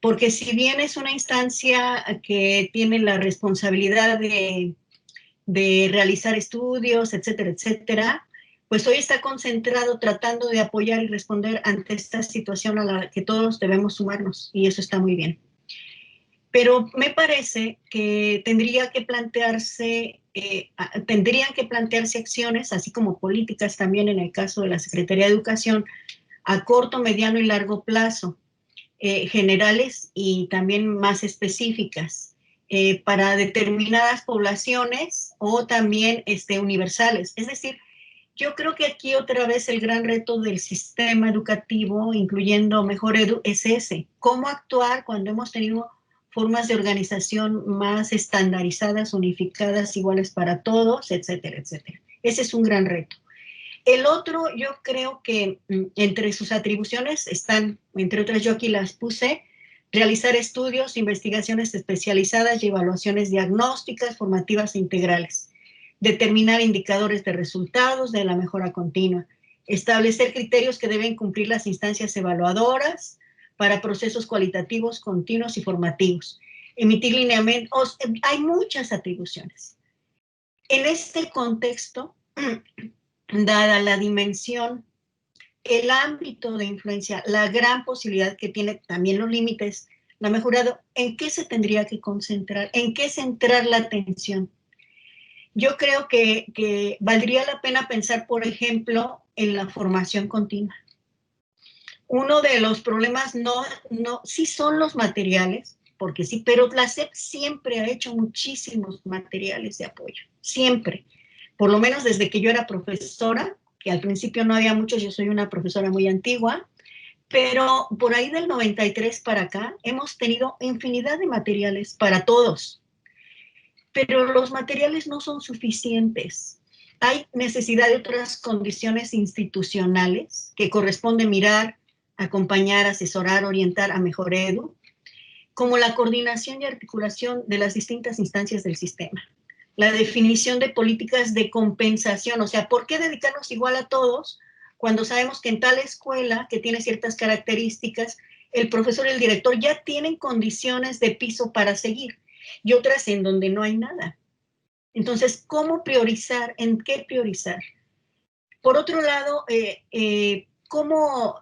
porque si bien es una instancia que tiene la responsabilidad de realizar estudios, etcétera, etcétera, pues hoy está concentrado tratando de apoyar y responder ante esta situación a la que todos debemos sumarnos, y eso está muy bien. Pero me parece que tendrían que plantearse acciones, así como políticas también en el caso de la Secretaría de Educación, a corto, mediano y largo plazo, generales y también más específicas para determinadas poblaciones o también universales. Es decir, yo creo que aquí otra vez el gran reto del sistema educativo, incluyendo Mejoredu, es ese, cómo actuar cuando hemos tenido formas de organización más estandarizadas, unificadas, iguales para todos, etcétera, etcétera. Ese es un gran reto. El otro, yo creo que entre sus atribuciones están, entre otras yo aquí las puse, realizar estudios, investigaciones especializadas y evaluaciones diagnósticas, formativas e integrales, determinar indicadores de resultados de la mejora continua, establecer criterios que deben cumplir las instancias evaluadoras para procesos cualitativos, continuos y formativos, emitir lineamientos, hay muchas atribuciones. En este contexto, dada la dimensión, el ámbito de influencia, la gran posibilidad que tiene, también los límites, la Mejoredu, ¿en qué se tendría que concentrar? ¿En qué centrar la atención? Yo creo que valdría la pena pensar, por ejemplo, en la formación continua. Uno de los problemas sí son los materiales, porque sí, pero la SEP siempre ha hecho muchísimos materiales de apoyo, siempre. Por lo menos desde que yo era profesora, que al principio no había muchos, yo soy una profesora muy antigua, pero por ahí del 93 para acá hemos tenido infinidad de materiales para todos, pero los materiales no son suficientes. Hay necesidad de otras condiciones institucionales que corresponde mirar, acompañar, asesorar, orientar a Mejoredu, como la coordinación y articulación de las distintas instancias del sistema. La definición de políticas de compensación, o sea, ¿por qué dedicarnos igual a todos cuando sabemos que en tal escuela, que tiene ciertas características, el profesor y el director ya tienen condiciones de piso para seguir, y otras en donde no hay nada. Entonces, ¿cómo priorizar? ¿En qué priorizar? Por otro lado, ¿cómo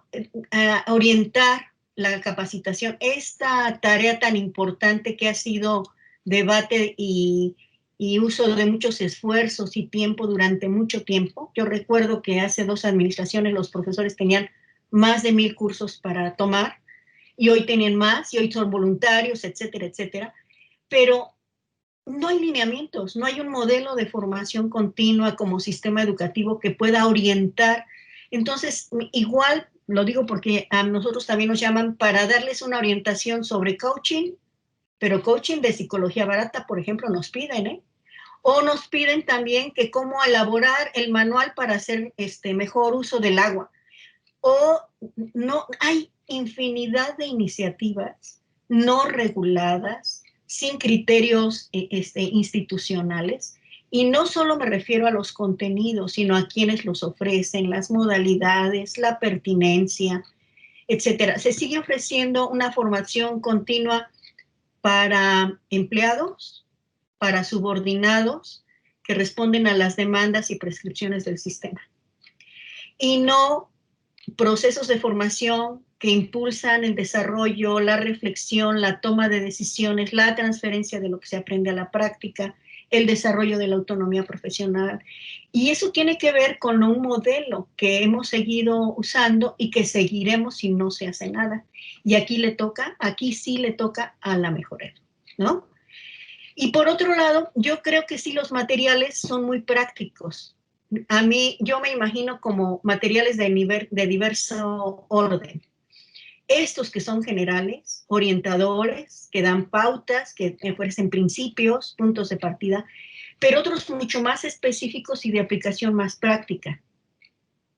orientar la capacitación? Esta tarea tan importante que ha sido debate y uso de muchos esfuerzos y tiempo durante mucho tiempo. Yo recuerdo que hace 2 administraciones los profesores tenían más de 1000 cursos para tomar, y hoy tienen más, y hoy son voluntarios, etcétera, etcétera. Pero no hay lineamientos, no hay un modelo de formación continua como sistema educativo que pueda orientar. Entonces, igual, lo digo porque a nosotros también nos llaman para darles una orientación sobre coaching, pero coaching de psicología barata, por ejemplo, nos piden, ¿eh? O nos piden también que cómo elaborar el manual para hacer mejor uso del agua. O no, hay infinidad de iniciativas no reguladas, sin criterios institucionales, y no solo me refiero a los contenidos, sino a quienes los ofrecen, las modalidades, la pertinencia, etcétera. Se sigue ofreciendo una formación continua para empleados, para subordinados, que responden a las demandas y prescripciones del sistema. Y no procesos de formación que impulsan el desarrollo, la reflexión, la toma de decisiones, la transferencia de lo que se aprende a la práctica, el desarrollo de la autonomía profesional. Y eso tiene que ver con un modelo que hemos seguido usando y que seguiremos si no se hace nada. Y aquí sí le toca a la Mejoredu, ¿no? Y por otro lado, yo creo que sí los materiales son muy prácticos. A mí, yo me imagino como materiales de diverso orden. Estos que son generales, orientadores, que dan pautas, que ofrecen principios, puntos de partida, pero otros mucho más específicos y de aplicación más práctica.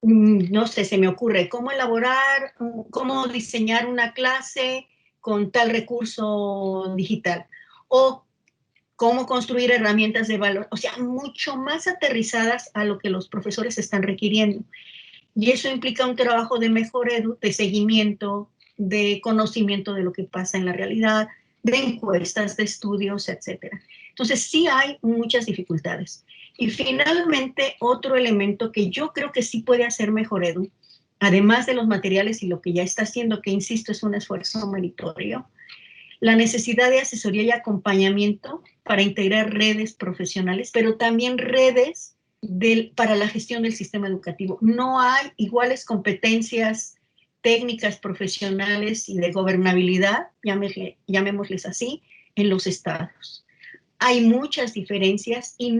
No sé, se me ocurre cómo elaborar, cómo diseñar una clase con tal recurso digital, o cómo construir herramientas de valor, o sea, mucho más aterrizadas a lo que los profesores están requiriendo. Y eso implica un trabajo de Mejoredu, de seguimiento, de conocimiento de lo que pasa en la realidad, de encuestas, de estudios, etcétera. Entonces, sí hay muchas dificultades. Y finalmente, otro elemento que yo creo que sí puede hacer Mejoredu, además de los materiales y lo que ya está haciendo, que insisto, es un esfuerzo meritorio, la necesidad de asesoría y acompañamiento para integrar redes profesionales, pero también redes para la gestión del sistema educativo. No hay iguales competencias técnicas, profesionales y de gobernabilidad, llamémosles así, en los estados. Hay muchas diferencias y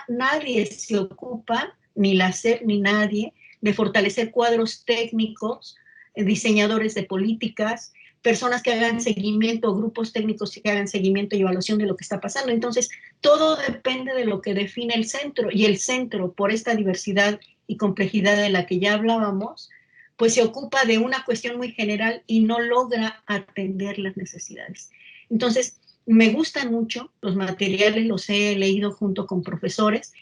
nadie se ocupa, ni la SEP ni nadie, de fortalecer cuadros técnicos, diseñadores de políticas, personas que hagan seguimiento, grupos técnicos que hagan seguimiento y evaluación de lo que está pasando. Entonces, todo depende de lo que define el centro, y el centro, por esta diversidad y complejidad de la que ya hablábamos, pues se ocupa de una cuestión muy general y no logra atender las necesidades. Entonces, me gustan mucho los materiales, los he leído junto con profesores,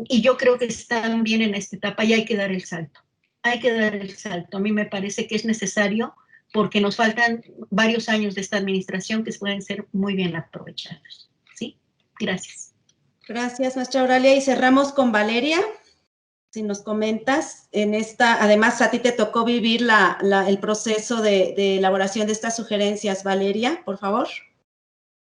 y yo creo que están bien en esta etapa y hay que dar el salto. Hay que dar el salto. A mí me parece que es necesario porque nos faltan varios años de esta administración que pueden ser muy bien aprovechados. ¿Sí? Gracias. Gracias, maestra Auralia. Y cerramos con Valeria. Si nos comentas, además a ti te tocó vivir el proceso de elaboración de estas sugerencias, Valeria, por favor.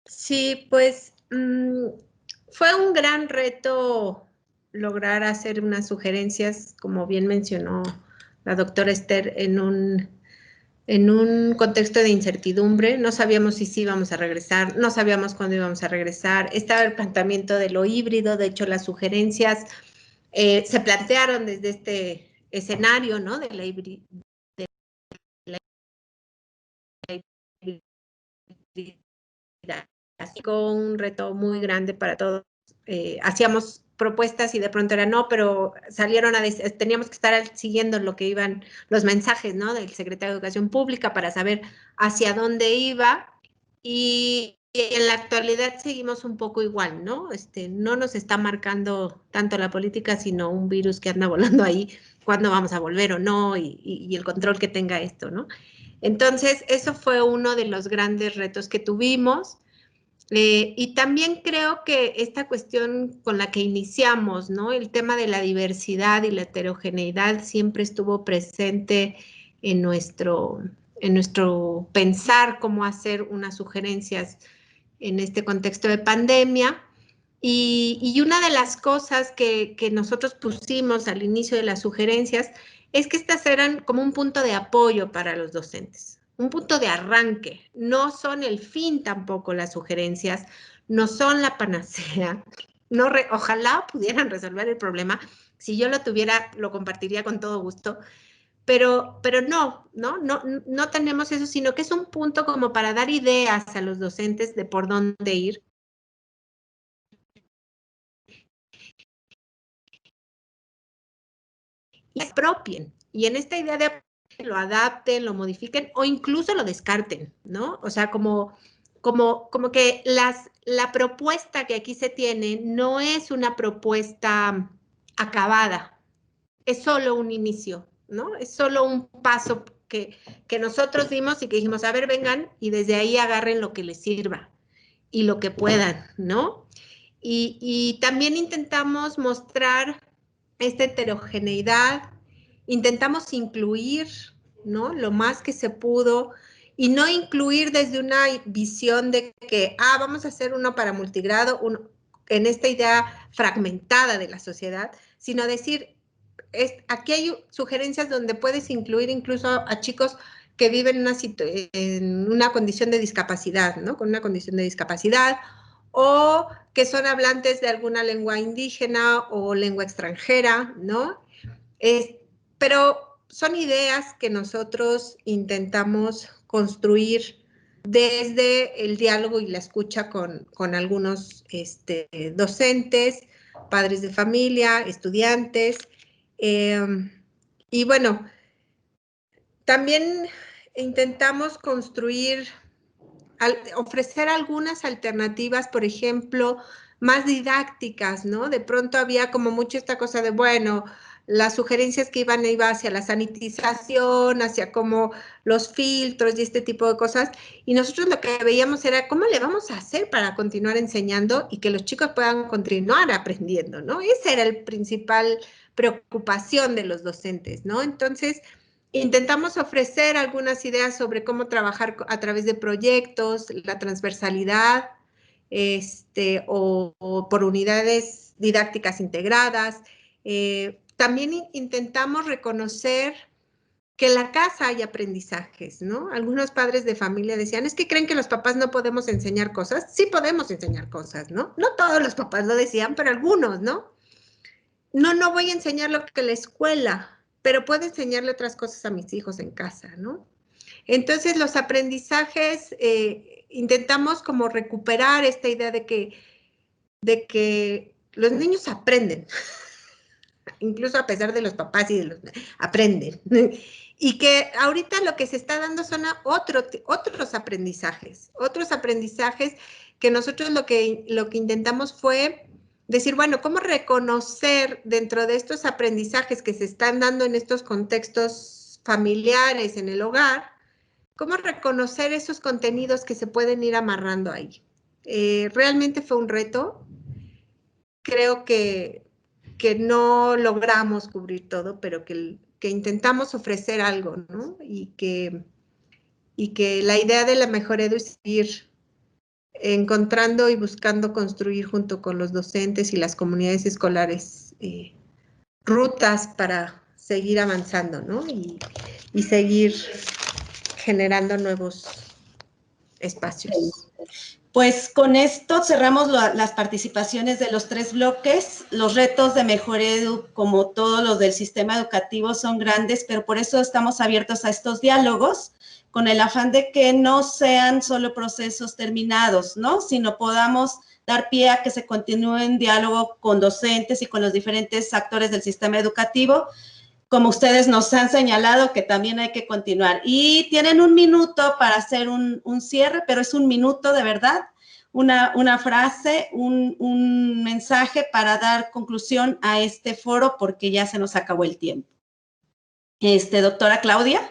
Sí, pues fue un gran reto lograr hacer unas sugerencias, como bien mencionó la doctora Esther, en un contexto de incertidumbre. No sabíamos si sí íbamos a regresar, no sabíamos cuándo íbamos a regresar. Estaba el planteamiento de lo híbrido, de hecho las sugerencias se plantearon desde este escenario, ¿no? De la híbrida. Así con un reto muy grande para todos. Hacíamos propuestas y de pronto era no, pero salieron teníamos que estar siguiendo lo que iban los mensajes, ¿no? Del secretario de Educación Pública para saber hacia dónde iba, y en la actualidad seguimos un poco igual, ¿no? No nos está marcando tanto la política, sino un virus que anda volando ahí, cuándo vamos a volver o no, y el control que tenga esto, ¿no? Entonces, eso fue uno de los grandes retos que tuvimos. Y también creo que esta cuestión con la que iniciamos, ¿no? El tema de la diversidad y la heterogeneidad siempre estuvo presente en nuestro pensar cómo hacer unas sugerencias en este contexto de pandemia. Y una de las cosas que nosotros pusimos al inicio de las sugerencias es que estas eran como un punto de apoyo para los docentes, un punto de arranque. No son el fin tampoco las sugerencias, no son la panacea. Ojalá pudieran resolver el problema. Si yo lo tuviera, lo compartiría con todo gusto. Pero no tenemos eso, sino que es un punto como para dar ideas a los docentes de por dónde ir. Y se apropien. Y en esta idea de lo adapten, lo modifiquen o incluso lo descarten, ¿no? O sea, como que la propuesta que aquí se tiene no es una propuesta acabada, es solo un inicio, ¿no? Es solo un paso que nosotros dimos y que dijimos, a ver, vengan, y desde ahí agarren lo que les sirva y lo que puedan, ¿no? Y también intentamos mostrar esta heterogeneidad, intentamos incluir, ¿no? Lo más que se pudo, y no incluir desde una visión de que, vamos a hacer uno para multigrado, en esta idea fragmentada de la sociedad, sino decir, aquí hay sugerencias donde puedes incluir incluso a chicos que viven en una condición de discapacidad, ¿no? Con una condición de discapacidad, o que son hablantes de alguna lengua indígena o lengua extranjera, ¿no? Pero son ideas que nosotros intentamos construir desde el diálogo y la escucha con algunos docentes, padres de familia, estudiantes. Y bueno, también intentamos ofrecer algunas alternativas, por ejemplo, más didácticas, ¿no? De pronto había como mucho esta cosa de, bueno, las sugerencias que iban hacia la sanitización, hacia como los filtros y este tipo de cosas, y nosotros lo que veíamos era cómo le vamos a hacer para continuar enseñando y que los chicos puedan continuar aprendiendo, ¿no? Esa era la principal preocupación de los docentes, ¿no? Entonces, intentamos ofrecer algunas ideas sobre cómo trabajar a través de proyectos, la transversalidad, o por unidades didácticas integradas. También intentamos reconocer que en la casa hay aprendizajes, ¿no? Algunos padres de familia decían, es que creen que los papás no podemos enseñar cosas. Sí podemos enseñar cosas, ¿no? No todos los papás lo decían, pero algunos, ¿no? No voy a enseñar lo que la escuela, pero puedo enseñarle otras cosas a mis hijos en casa, ¿no? Entonces, los aprendizajes, intentamos como recuperar esta idea de que los niños aprenden, incluso a pesar de los papás y de los... aprenden. Y que ahorita lo que se está dando son otros aprendizajes que nosotros lo que intentamos fue decir, bueno, ¿cómo reconocer dentro de estos aprendizajes que se están dando en estos contextos familiares, en el hogar, cómo reconocer esos contenidos que se pueden ir amarrando ahí? Realmente fue un reto. Creo que no logramos cubrir todo, pero que intentamos ofrecer algo, ¿no? Y que la idea de la Mejor Edu es ir encontrando y buscando construir junto con los docentes y las comunidades escolares rutas para seguir avanzando, ¿no? Y seguir generando nuevos espacios. Pues con esto cerramos las participaciones de los 3 bloques. Los retos de Mejor Edu, como todos los del sistema educativo, son grandes, pero por eso estamos abiertos a estos diálogos, con el afán de que no sean solo procesos terminados, ¿no? Sino podamos dar pie a que se continúe en diálogo con docentes y con los diferentes actores del sistema educativo, como ustedes nos han señalado que también hay que continuar. Y tienen 1 minuto para hacer un cierre, pero es 1 minuto de verdad. una frase, un mensaje para dar conclusión a este foro porque ya se nos acabó el tiempo. Doctora Claudia.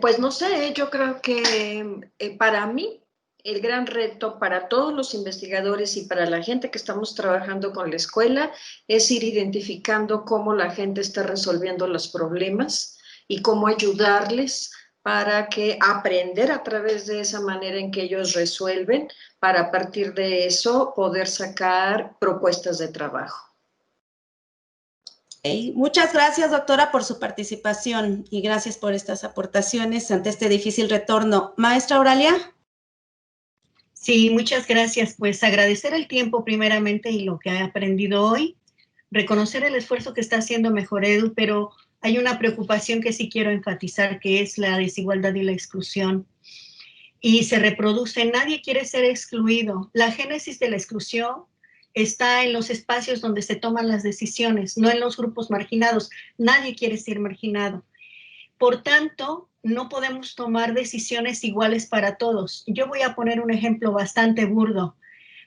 Pues no sé, yo creo que para mí el gran reto para todos los investigadores y para la gente que estamos trabajando con la escuela es ir identificando cómo la gente está resolviendo los problemas y cómo ayudarles para que aprender a través de esa manera en que ellos resuelven, para a partir de eso poder sacar propuestas de trabajo. Okay. Muchas gracias, doctora, por su participación y gracias por estas aportaciones ante este difícil retorno. Maestra Auralia. Sí, muchas gracias. Pues agradecer el tiempo primeramente y lo que he aprendido hoy, reconocer el esfuerzo que está haciendo Mejoredu, pero hay una preocupación que sí quiero enfatizar, que es la desigualdad y la exclusión. Y se reproduce, nadie quiere ser excluido. La génesis de la exclusión está en los espacios donde se toman las decisiones, no en los grupos marginados. Nadie quiere ser marginado. Por tanto, no podemos tomar decisiones iguales para todos. Yo voy a poner un ejemplo bastante burdo,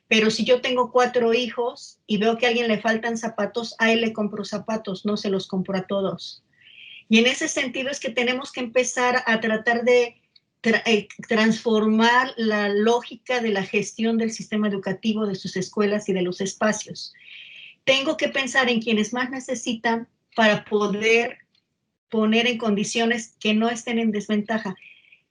pero si yo tengo 4 hijos y veo que a alguien le faltan zapatos, a él le compro zapatos, no se los compro a todos. Y en ese sentido es que tenemos que empezar a tratar de transformar la lógica de la gestión del sistema educativo, de sus escuelas y de los espacios. Tengo que pensar en quienes más necesitan para poder poner en condiciones que no estén en desventaja.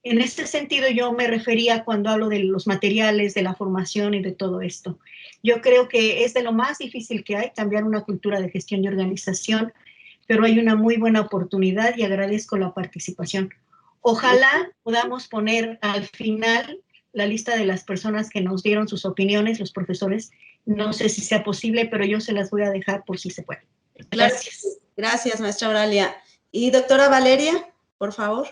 En este sentido yo me refería cuando hablo de los materiales, de la formación y de todo esto. Yo creo que es de lo más difícil que hay, cambiar una cultura de gestión y organización, pero hay una muy buena oportunidad y agradezco la participación. Ojalá podamos poner al final la lista de las personas que nos dieron sus opiniones, los profesores. No sé si sea posible, pero yo se las voy a dejar por si se puede. Gracias. Gracias, maestra Auralia. Y doctora Valeria, por favor.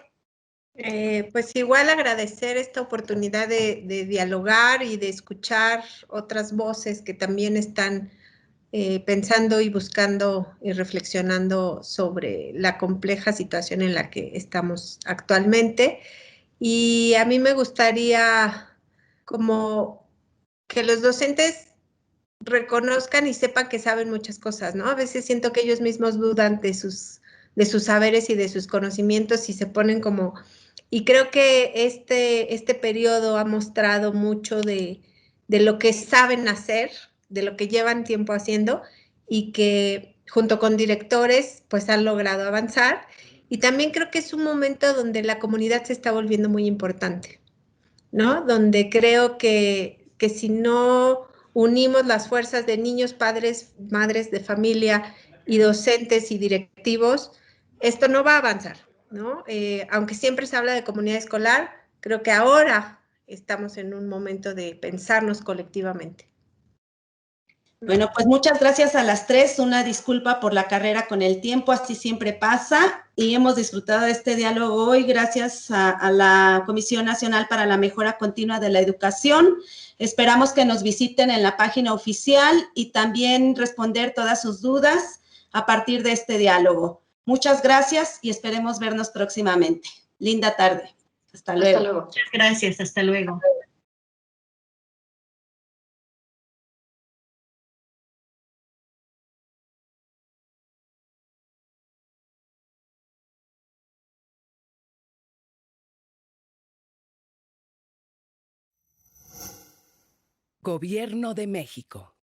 Pues igual agradecer esta oportunidad de dialogar y de escuchar otras voces que también están pensando y buscando y reflexionando sobre la compleja situación en la que estamos actualmente. Y a mí me gustaría como que los docentes reconozcan y sepan que saben muchas cosas, ¿no? A veces siento que ellos mismos dudan de sus saberes y de sus conocimientos y se ponen como... Y creo que este periodo ha mostrado mucho de lo que saben hacer, de lo que llevan tiempo haciendo y que junto con directores pues han logrado avanzar. Y también creo que es un momento donde la comunidad se está volviendo muy importante, ¿no? Donde creo que si no unimos las fuerzas de niños, padres, madres de familia y docentes y directivos, esto no va a avanzar, ¿no? Aunque siempre se habla de comunidad escolar, creo que ahora estamos en un momento de pensarnos colectivamente. Bueno, pues muchas gracias a las 3. Una disculpa por la carrera con el tiempo, así siempre pasa. Y hemos disfrutado de este diálogo hoy gracias a la Comisión Nacional para la Mejora Continua de la Educación. Esperamos que nos visiten en la página oficial y también responder todas sus dudas a partir de este diálogo. Muchas gracias y esperemos vernos próximamente. Linda tarde. Hasta luego. Hasta luego. Muchas gracias. Hasta luego. Gobierno de México.